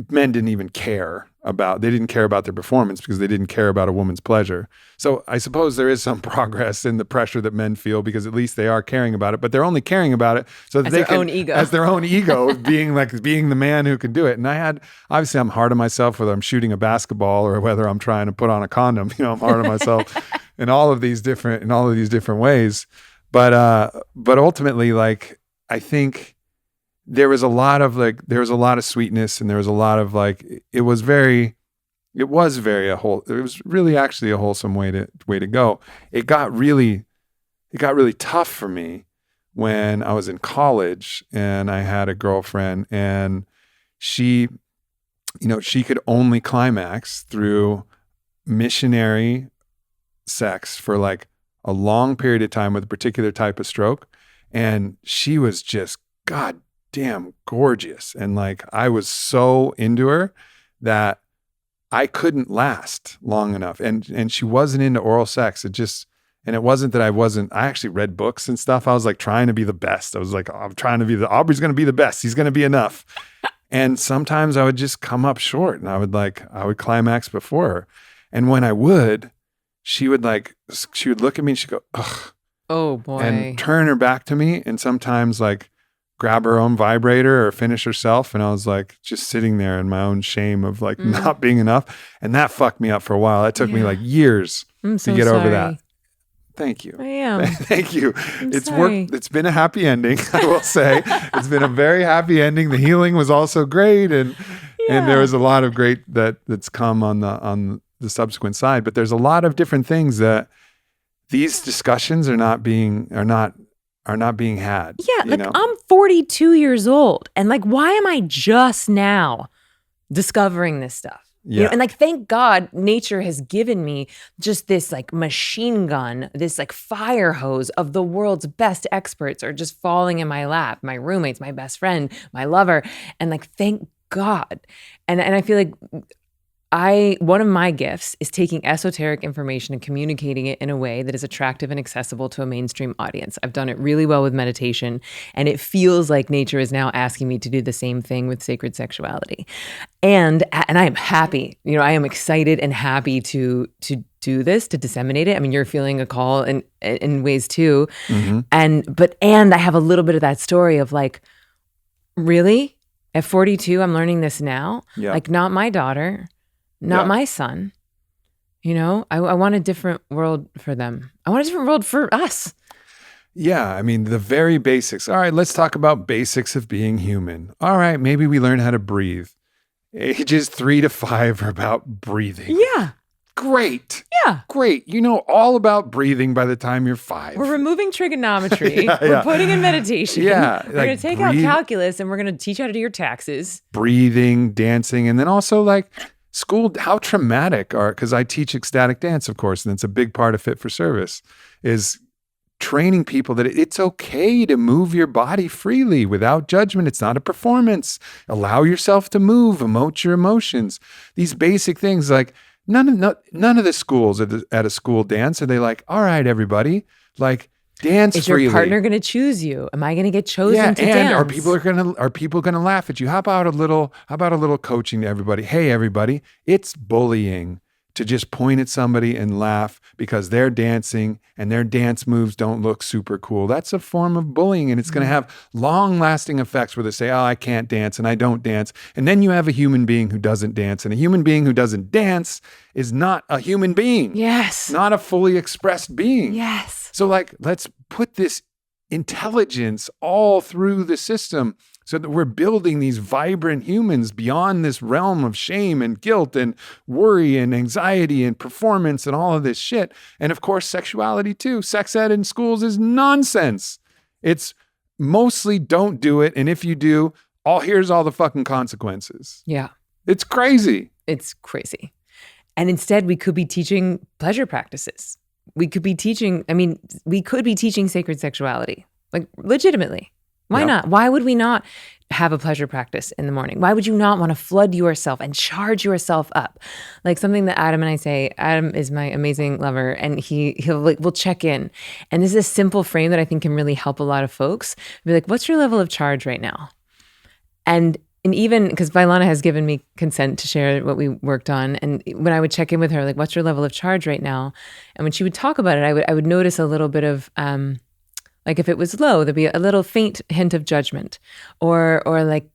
men didn't even care about their performance because they didn't care about a woman's pleasure. So I suppose there is some progress in the pressure that men feel because at least they are caring about it, but they're only caring about it so that as their own ego, being the man who can do it. And obviously I'm hard on myself, whether I'm shooting a basketball or whether I'm trying to put on a condom, I'm hard on myself in all of these different ways. But ultimately, like, I think there was a lot of sweetness and there was a lot of like, it was really actually a wholesome way to go. It got really tough for me when I was in college and I had a girlfriend and she could only climax through missionary sex for like a long period of time with a particular type of stroke. And she was just, God damn gorgeous. And like, I was so into her that I couldn't last long enough. And she wasn't into oral sex. It wasn't that I actually read books and stuff. I was like trying to be the best. I was like, I'm trying to be Aubrey's going to be the best. He's going to be enough. And sometimes I would just come up short and I would climax before her. And when I would, she would look at me and she'd go, ugh. Oh boy. And turn her back to me. And sometimes like grab her own vibrator or finish herself. And I was like, just sitting there in my own shame of like not being enough. And that fucked me up for a while. That took me like years to get over that. Thank you. I am. Thank you. It's sorry. worked. It's been a happy ending, I will say. It's been a very happy ending. The healing was also great. And there was a lot of great that's come on the subsequent side. But there's a lot of different things that these discussions are not being had. Yeah, like I'm 42 years old and like why am I just now discovering this stuff? Yeah. And like thank God nature has given me just this like machine gun, this like fire hose of the world's best experts are just falling in my lap, my roommates, my best friend, my lover. And like thank God. And I feel like one of my gifts is taking esoteric information and communicating it in a way that is attractive and accessible to a mainstream audience. I've done it really well with meditation, and it feels like nature is now asking me to do the same thing with sacred sexuality. And I am happy, I am excited and happy to do this, to disseminate it. I mean, you're feeling a call in ways too. Mm-hmm. And I have a little bit of that story of like, really? At 42, I'm learning this now? Yeah. Like, not my daughter. Not my son. I want a different world for them. I want a different world for us. Yeah, I mean, the very basics. All right, let's talk about basics of being human. All right, maybe we learn how to breathe. Ages 3 to 5 are about breathing. Yeah. Great. Yeah. Great. You know all about breathing by the time you're 5. We're removing trigonometry. We're putting in meditation. Yeah. We're going to take out calculus and we're going to teach you how to do your taxes. Breathing, dancing, and then also like school, how traumatic because I teach ecstatic dance, of course, and it's a big part of Fit for Service, is training people that it's okay to move your body freely without judgment. It's not a performance. Allow yourself to move, emote your emotions. These basic things, like none of the schools at a school dance are they like, all right, everybody, like dance freely. Is your partner going to choose you? Am I going to get chosen to dance? Are people going to laugh at you? How about a little coaching to everybody? Hey, everybody, it's bullying to just point at somebody and laugh because they're dancing and their dance moves don't look super cool. That's a form of bullying, and it's going to have long-lasting effects where they say, oh, I can't dance and I don't dance. And then you have a human being who doesn't dance, and a human being who doesn't dance is not a human being. Yes. Not a fully expressed being. Yes. So like, let's put this intelligence all through the system so that we're building these vibrant humans beyond this realm of shame and guilt and worry and anxiety and performance and all of this shit. And of course, sexuality too. Sex ed in schools is nonsense. It's mostly don't do it. And if you do, here's all the fucking consequences. Yeah. It's crazy. It's crazy. And instead, we could be teaching pleasure practices. We could be teaching sacred sexuality, like legitimately. Why not? Why would we not have a pleasure practice in the morning? Why would you not want to flood yourself and charge yourself up? Like something that Adam and I say, Adam is my amazing lover, and we'll check in. And this is a simple frame that I think can really help a lot of folks. Be like, what's your level of charge right now? And even because Vailana has given me consent to share what we worked on. And when I would check in with her, like, what's your level of charge right now? And when she would talk about it, I would notice a little bit of, like if it was low, there'd be a little faint hint of judgment, or like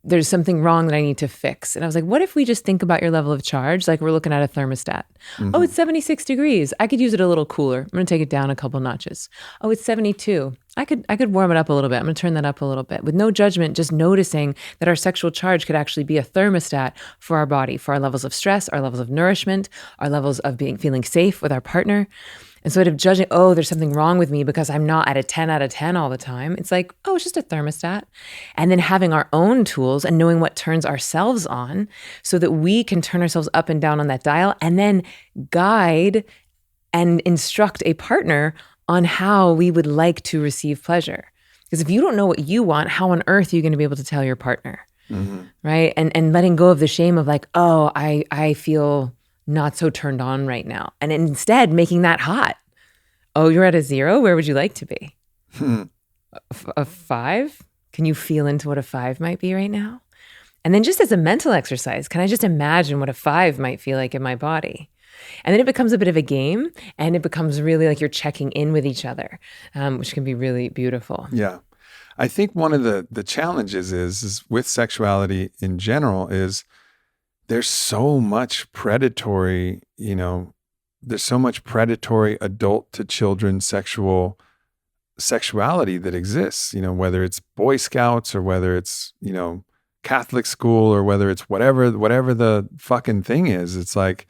there's something wrong that I need to fix. And I was like, what if we just think about your level of charge? Like we're looking at a thermostat. Mm-hmm. Oh, it's 76 degrees. I could use it a little cooler. I'm going to take it down a couple notches. Oh, it's 72. I could warm it up a little bit. I'm going to turn that up a little bit with no judgment, just noticing that our sexual charge could actually be a thermostat for our body, for our levels of stress, our levels of nourishment, our levels of feeling safe with our partner. Instead of judging, oh, there's something wrong with me because I'm not at a 10 out of 10 all the time. It's like, oh, it's just a thermostat. And then having our own tools and knowing what turns ourselves on so that we can turn ourselves up and down on that dial and then guide and instruct a partner on how we would like to receive pleasure. Because if you don't know what you want, how on earth are you going to be able to tell your partner? Mm-hmm. Right? And letting go of the shame of like, oh, I feel not so turned on right now. And instead making that hot. Oh, you're at a 0? Where would you like to be? A 5? Can you feel into what a 5 might be right now? And then just as a mental exercise, can I just imagine what a 5 might feel like in my body? And then it becomes a bit of a game, and it becomes really like you're checking in with each other, which can be really beautiful. Yeah. I think one of the challenges is with sexuality in general is there's so much predatory, there's so much predatory adult to children sexuality that exists, whether it's Boy Scouts or whether it's, Catholic school or whether it's whatever the fucking thing is. It's like,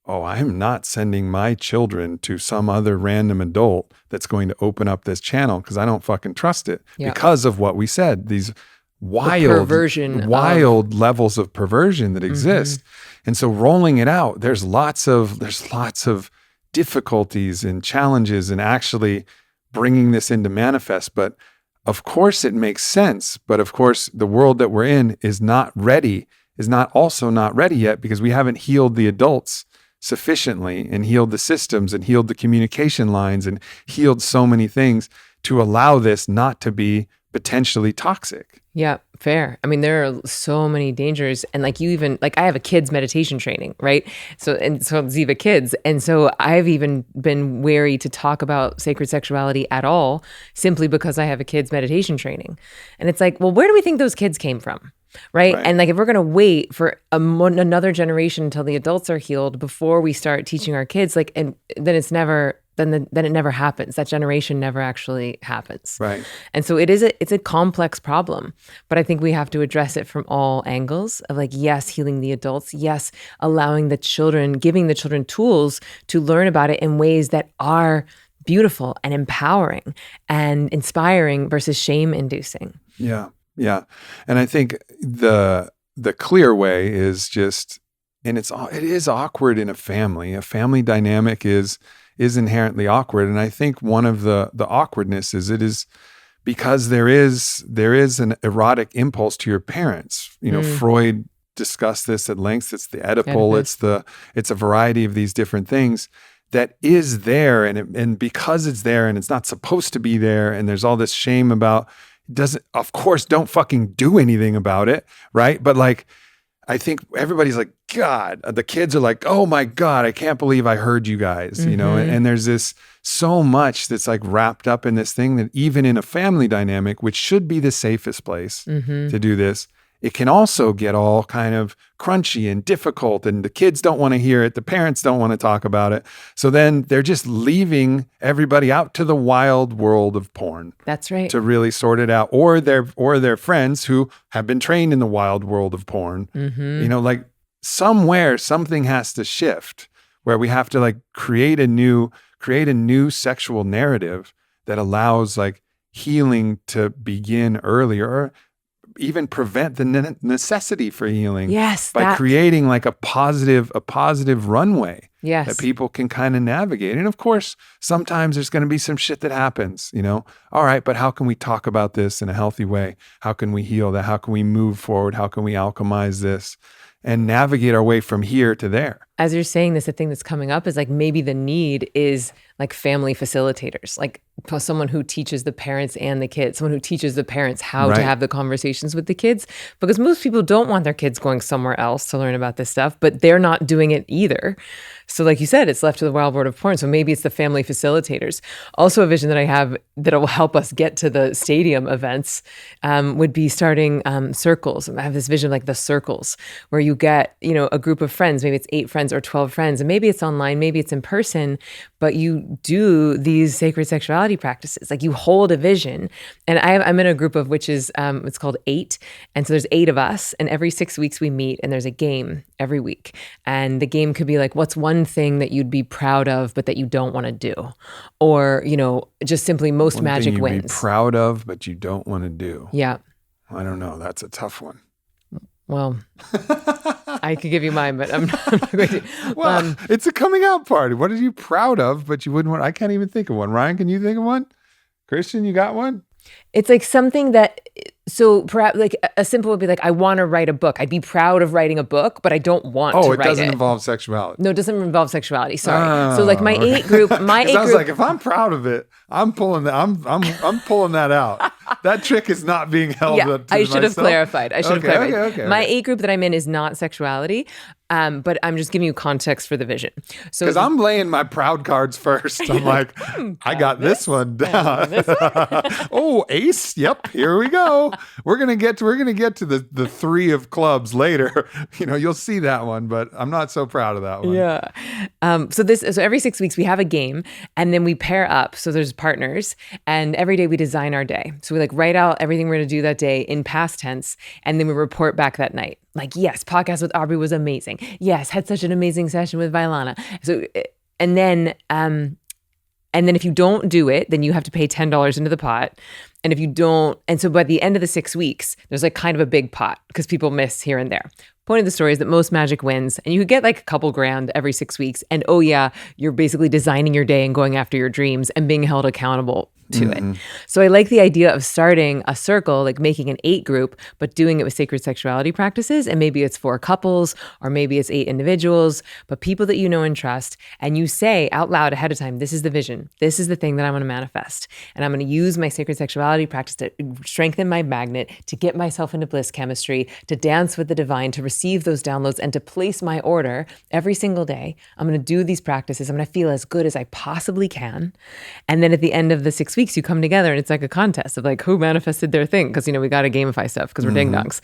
oh, I'm not sending my children to some other random adult that's going to open up this channel because I don't fucking trust it because of what we said, these wild levels of perversion that exist. Mm-hmm. And so rolling it out, there's lots of difficulties and challenges in actually bringing this into manifest. But of course it makes sense, but of course the world that we're in is not ready, is not also not ready yet, because we haven't healed the adults sufficiently and healed the systems and healed the communication lines and healed so many things to allow this not to be potentially toxic. Yeah, fair. I mean, there are so many dangers. And like you even, like I have a kids meditation training, right? So Ziva Kids. And so I've even been wary to talk about sacred sexuality at all, simply because I have a kids meditation training. And it's like, well, where do we think those kids came from? Right. And like, if we're going to wait for another generation until the adults are healed before we start teaching our kids, like, and then it's never, then it never happens. That generation never actually happens. Right. And so it's a complex problem, but I think we have to address it from all angles of like, yes, healing the adults. Yes, allowing the children, giving the children tools to learn about it in ways that are beautiful and empowering and inspiring versus shame inducing. Yeah. Yeah. And I think the clear way is just, and it is awkward in a family. A family dynamic is inherently awkward. And I think one of the awkwardness is because there is an erotic impulse to your parents. You know, Freud discussed this at length. It's the Oedipal. It's a variety of these different things that is there. And because it's there and it's not supposed to be there, and there's all this shame about, of course, don't fucking do anything about it, right? But like, I think everybody's like, God, the kids are like, oh my God, I can't believe I heard you guys, you know? And there's this so much that's like wrapped up in this thing that even in a family dynamic, which should be the safest place to do this, it can also get all kind of crunchy and difficult, and the kids don't want to hear it. The parents don't want to talk about it. So then they're just leaving everybody out to the wild world of porn. That's right. To really sort it out, or their friends who have been trained in the wild world of porn. You know, like somewhere something has to shift where we have to like create a new sexual narrative that allows like healing to begin earlier, or even prevent the necessity for healing. Yes, by creating like a positive runway. Yes. That people can kind of navigate. And of course, sometimes there's going to be some shit that happens, you know? All right, but how can we talk about this in a healthy way? How can we heal that? How can we move forward? How can we alchemize this and navigate our way from here to there? As you're saying this, the thing that's coming up is like maybe the need is like family facilitators, like someone who teaches the parents and the kids, someone who teaches the parents how to have the conversations with the kids, because most people don't want their kids going somewhere else to learn about this stuff, but they're not doing it either. So like you said, it's left to the wild world of porn. So maybe it's the family facilitators. Also a vision that I have that will help us get to the stadium events would be starting circles. I have this vision like the circles where you get, you know, a group of friends, maybe it's 8 friends or 12 friends, and maybe it's online, maybe it's in person, but you do these sacred sexuality practices. Like you hold a vision. And I'm in a group of which is, it's called 8. And so there's 8 of us, and every 6 weeks we meet and there's a game every week. And the game could be like, what's one thing that you'd be proud of, but that you don't want to do? Or, you know, just simply most magic wins. wins. Be proud of, but you don't want to do. Yeah. I don't know. That's a tough one. Well, I could give you mine, but I'm not going to. Well, it's a coming out party. What are you proud of, but you wouldn't want? I can't even think of one. Ryan, can you think of one? Christian, you got one? It's like something that, so perhaps like a simple would be like, I want to write a book. I'd be proud of writing a book, but I don't want to write it. Oh, it doesn't involve sexuality. No, it doesn't involve sexuality. Sorry. So like my 8 group, sounds like if I'm proud of it, I'm pulling that. I'm pulling that out. That trick is not being held up to I should have myself. clarified. Okay. My 8 group that I'm in is not sexuality, but I'm just giving you context for the vision. So because I'm laying my proud cards first. I'm like, I got this one down. Oh, ace. Yep. Here we go. We're gonna get to the 3 of clubs later. You know, you'll see that one, but I'm not so proud of that one. Yeah. So every 6 weeks we have a game, and then we pair up. So there's partners, and every day we design our day. So we like write out everything we're going to do that day in past tense, and then we report back that night. Like, yes, podcast with Aubrey was amazing. Yes, had such an amazing session with Vailana. So, and then if you don't do it, then you have to pay $10 into the pot. And if you don't, and so by the end of the 6 weeks, there's like kind of a big pot because people miss here and there. point of the story is that most magic wins, and you could get like a couple grand every 6 weeks. And oh yeah, you're basically designing your day and going after your dreams and being held accountable to it. So I like the idea of starting a circle, like making an 8 group, but doing it with sacred sexuality practices. And maybe it's 4 couples, or maybe it's 8 individuals, but people that you know and trust. And you say out loud ahead of time, this is the vision. This is the thing that I want to manifest. And I'm going to use my sacred sexuality practice to strengthen my magnet, to get myself into bliss chemistry, to dance with the divine, to receive those downloads, and to place my order every single day. I'm going to do these practices. I'm going to feel as good as I possibly can. And then at the end of the 6 weeks, you come together and it's like a contest of like who manifested their thing. Because, we got to gamify stuff because we're ding dongs.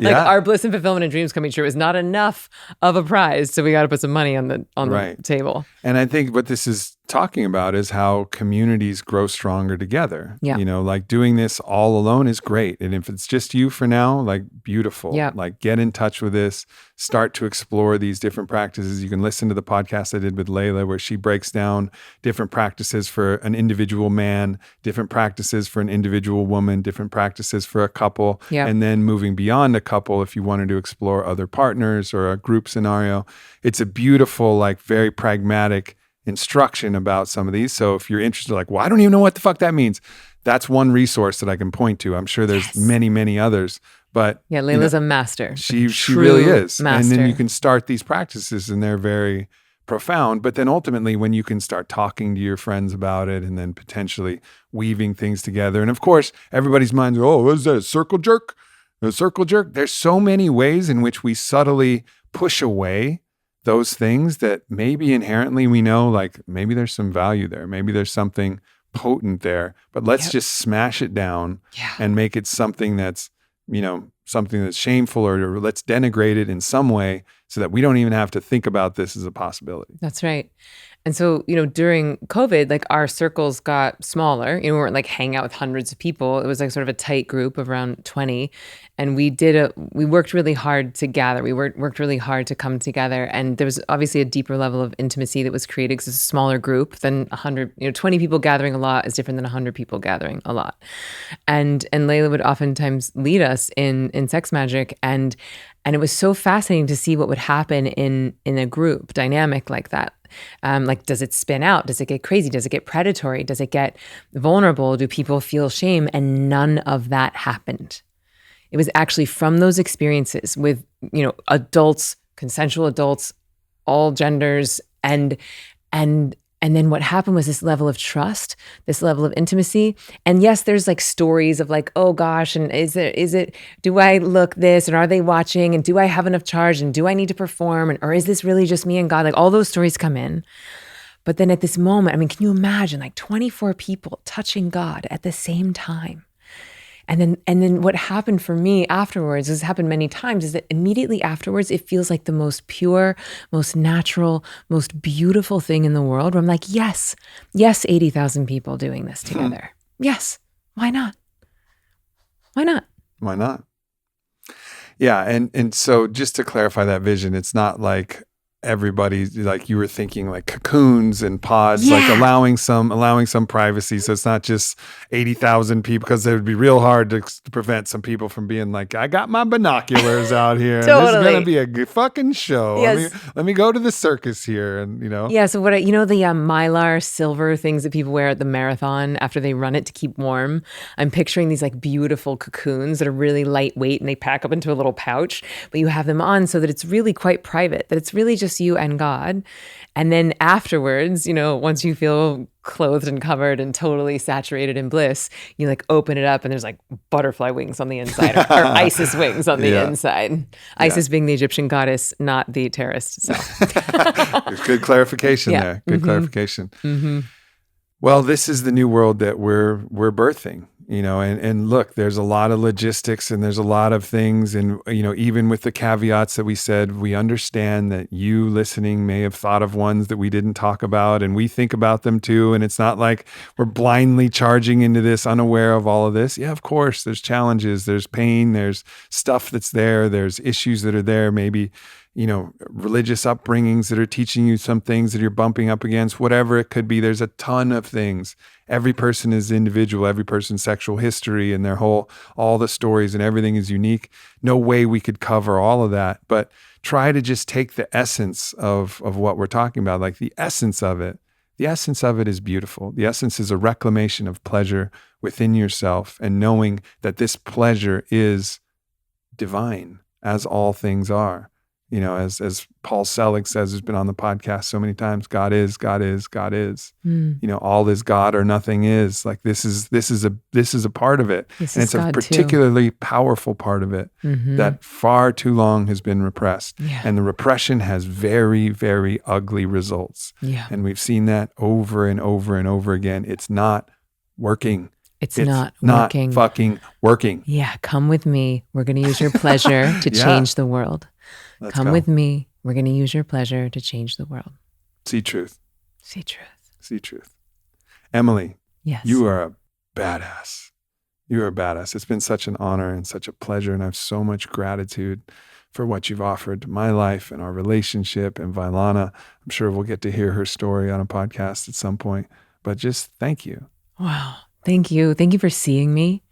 Our bliss and fulfillment and dreams coming true is not enough of a prize. So we got to put some money on the table. And I think what this is talking about is how communities grow stronger together. Yeah. Like doing this all alone is great. And if it's just you for now, like beautiful. Yeah. Like get in touch with this, start to explore these different practices. You can listen to the podcast I did with Layla where she breaks down different practices for an individual man, different practices for an individual woman, different practices for a couple. Yeah. And then moving beyond a couple, if you wanted to explore other partners or a group scenario, it's a beautiful, like very pragmatic instruction about some of these. So if you're interested, like, well, I don't even know what the fuck that means. That's one resource that I can point to. I'm sure there's many, many others, but yeah, Layla's a master. She really is. Master. And then you can start these practices and they're very profound. But then ultimately when you can start talking to your friends about it and then potentially weaving things together. And of course, everybody's minds are, what is that, a circle jerk? A circle jerk? There's so many ways in which we subtly push away those things that maybe inherently we know, like maybe there's some value there. Maybe there's something potent there, but let's just smash it down and make it something that's, something that's shameful or let's denigrate it in some way so that we don't even have to think about this as a possibility. That's right. And so, during COVID, like our circles got smaller. We weren't like hanging out with hundreds of people. It was like sort of a tight group of around 20. And we worked really hard to gather. We worked really hard to come together. And there was obviously a deeper level of intimacy that was created because it's a smaller group than 100, 20 people gathering a lot is different than 100 people gathering a lot. And Layla would oftentimes lead us in sex magic. And it was so fascinating to see what would happen in a group dynamic like that. Like, does it spin out? Does it get crazy? Does it get predatory? Does it get vulnerable? Do people feel shame? And none of that happened. It was actually from those experiences with, adults, consensual adults, all genders, and then what happened was this level of trust, this level of intimacy. And yes, there's like stories of like, oh gosh, and is it, do I look this, and are they watching, and do I have enough charge, and do I need to perform, or is this really just me and God? Like all those stories come in. But then at this moment, can you imagine like 24 people touching God at the same time? And then what happened for me afterwards, this happened many times, is that immediately afterwards, it feels like the most pure, most natural, most beautiful thing in the world, where I'm like, yes, 80,000 people doing this together. Yes. Why not? Why not? Why not? Yeah. And so just to clarify that vision, it's not like everybody, like you were thinking like cocoons and pods, like allowing some privacy. So it's not just 80,000 people, because it would be real hard to prevent some people from being like, I got my binoculars out here. Totally. This is going to be a good fucking show. Yes. Let me go to the circus here. And Yeah. So what, the Mylar silver things that people wear at the marathon after they run it to keep warm. I'm picturing these like beautiful cocoons that are really lightweight and they pack up into a little pouch, but you have them on so that it's really quite private, that it's really just you and God. And then afterwards, once you feel clothed and covered and totally saturated in bliss, you like open it up and there's like butterfly wings on the inside or Isis wings on the inside. Isis being the Egyptian goddess, not the terrorist. So good clarification there. Good clarification. Mm-hmm. Well, this is the new world that we're birthing. And look, there's a lot of logistics and there's a lot of things. And, even with the caveats that we said, we understand that you listening may have thought of ones that we didn't talk about, and we think about them too. And it's not like we're blindly charging into this, unaware of all of this. Yeah, of course, there's challenges, there's pain, there's stuff that's there, there's issues that are there. Maybe, religious upbringings that are teaching you some things that you're bumping up against, whatever it could be. There's a ton of things. Every person is individual, every person's sexual history and all the stories and everything is unique. No way we could cover all of that, but try to just take the essence of what we're talking about, like the essence of it. The essence of it is beautiful. The essence is a reclamation of pleasure within yourself and knowing that this pleasure is divine, as all things are. As Paul Selig says, who's been on the podcast so many times, God is, God is, God is. All is God or nothing is. Like this is a part of it. And it's a particularly powerful part of it that far too long has been repressed. Yeah. And the repression has very, very ugly results. Yeah. And we've seen that over and over and over again. It's not working. It's not working. Fucking working. Yeah. Come with me. We're going to use your pleasure to change the world. Come with me. We're going to use your pleasure to change the world. See truth. See truth. See truth. Emily, Yes. you are a badass. You are a badass. It's been such an honor and such a pleasure, and I have so much gratitude for what you've offered to my life and our relationship and Vailana. I'm sure we'll get to hear her story on a podcast at some point, but just thank you. Wow. Thank you. Thank you for seeing me.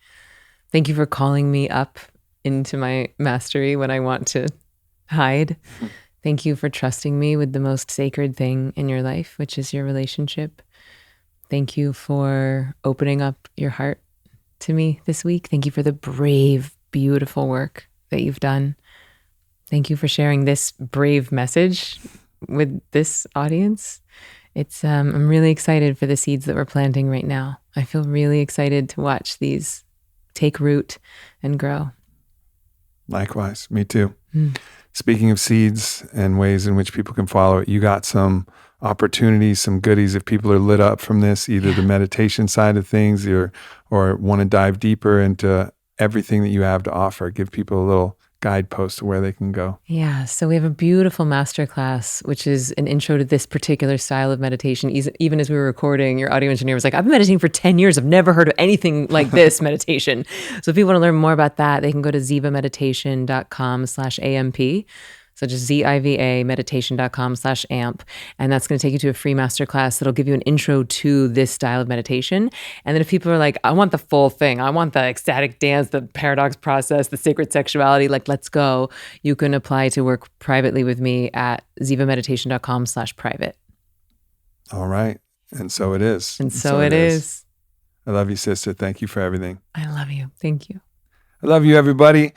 Thank you for calling me up into my mastery when I want to hide. Thank you for trusting me with the most sacred thing in your life, which is your relationship. Thank you for opening up your heart to me this week. Thank you for the brave, beautiful work that you've done. Thank you for sharing this brave message with this audience. I'm really excited for the seeds that we're planting right now. I feel really excited to watch these take root and grow. Likewise, me too. Speaking of seeds and ways in which people can follow it, you got some opportunities, some goodies if people are lit up from this, either the meditation side of things or want to dive deeper into everything that you have to offer. Give people a little guidepost to where they can go. Yeah. So we have a beautiful masterclass, which is an intro to this particular style of meditation. Even as we were recording, your audio engineer was like, I've been meditating for 10 years. I've never heard of anything like this meditation. So if you want to learn more about that, they can go to zivameditation.com/AMP. So just ZIVA meditation.com/AMP. And that's going to take you to a free masterclass that'll give you an intro to this style of meditation. And then if people are like, I want the full thing, I want the ecstatic dance, the paradox process, the sacred sexuality, like, let's go. You can apply to work privately with me at zivameditation.com/private. All right. And so it is. And so it is. I love you, sister. Thank you for everything. I love you. Thank you. I love you, everybody.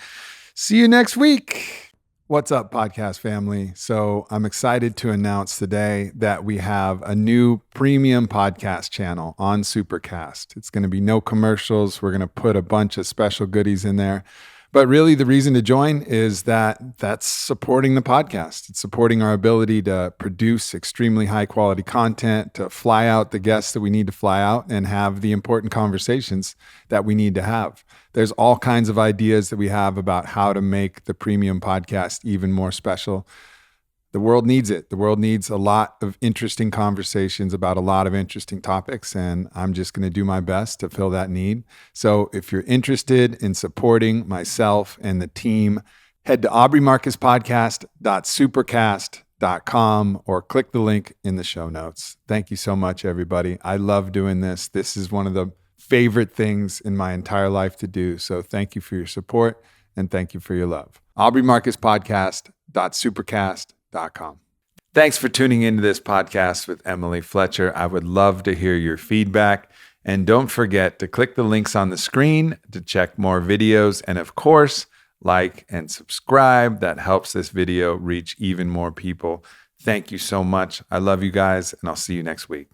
See you next week. What's up, podcast family? So I'm excited to announce today that we have a new premium podcast channel on Supercast. It's going to be no commercials. We're going to put a bunch of special goodies in there. But really the reason to join is that that's supporting the podcast. It's supporting our ability to produce extremely high quality content, to fly out the guests that we need to fly out and have the important conversations that we need to have. There's all kinds of ideas that we have about how to make the premium podcast even more special. The world needs it. The world needs a lot of interesting conversations about a lot of interesting topics, and I'm just going to do my best to fill that need. So if you're interested in supporting myself and the team, head to aubreymarcuspodcast.supercast.com or click the link in the show notes. Thank you so much, everybody. I love doing this. This is one of the favorite things in my entire life to do. So thank you for your support and thank you for your love. aubreymarcuspodcast.supercast.com. Thanks for tuning into this podcast with Emily Fletcher. I would love to hear your feedback. And don't forget to click the links on the screen to check more videos. And of course, like and subscribe. That helps this video reach even more people. Thank you so much. I love you guys, and I'll see you next week.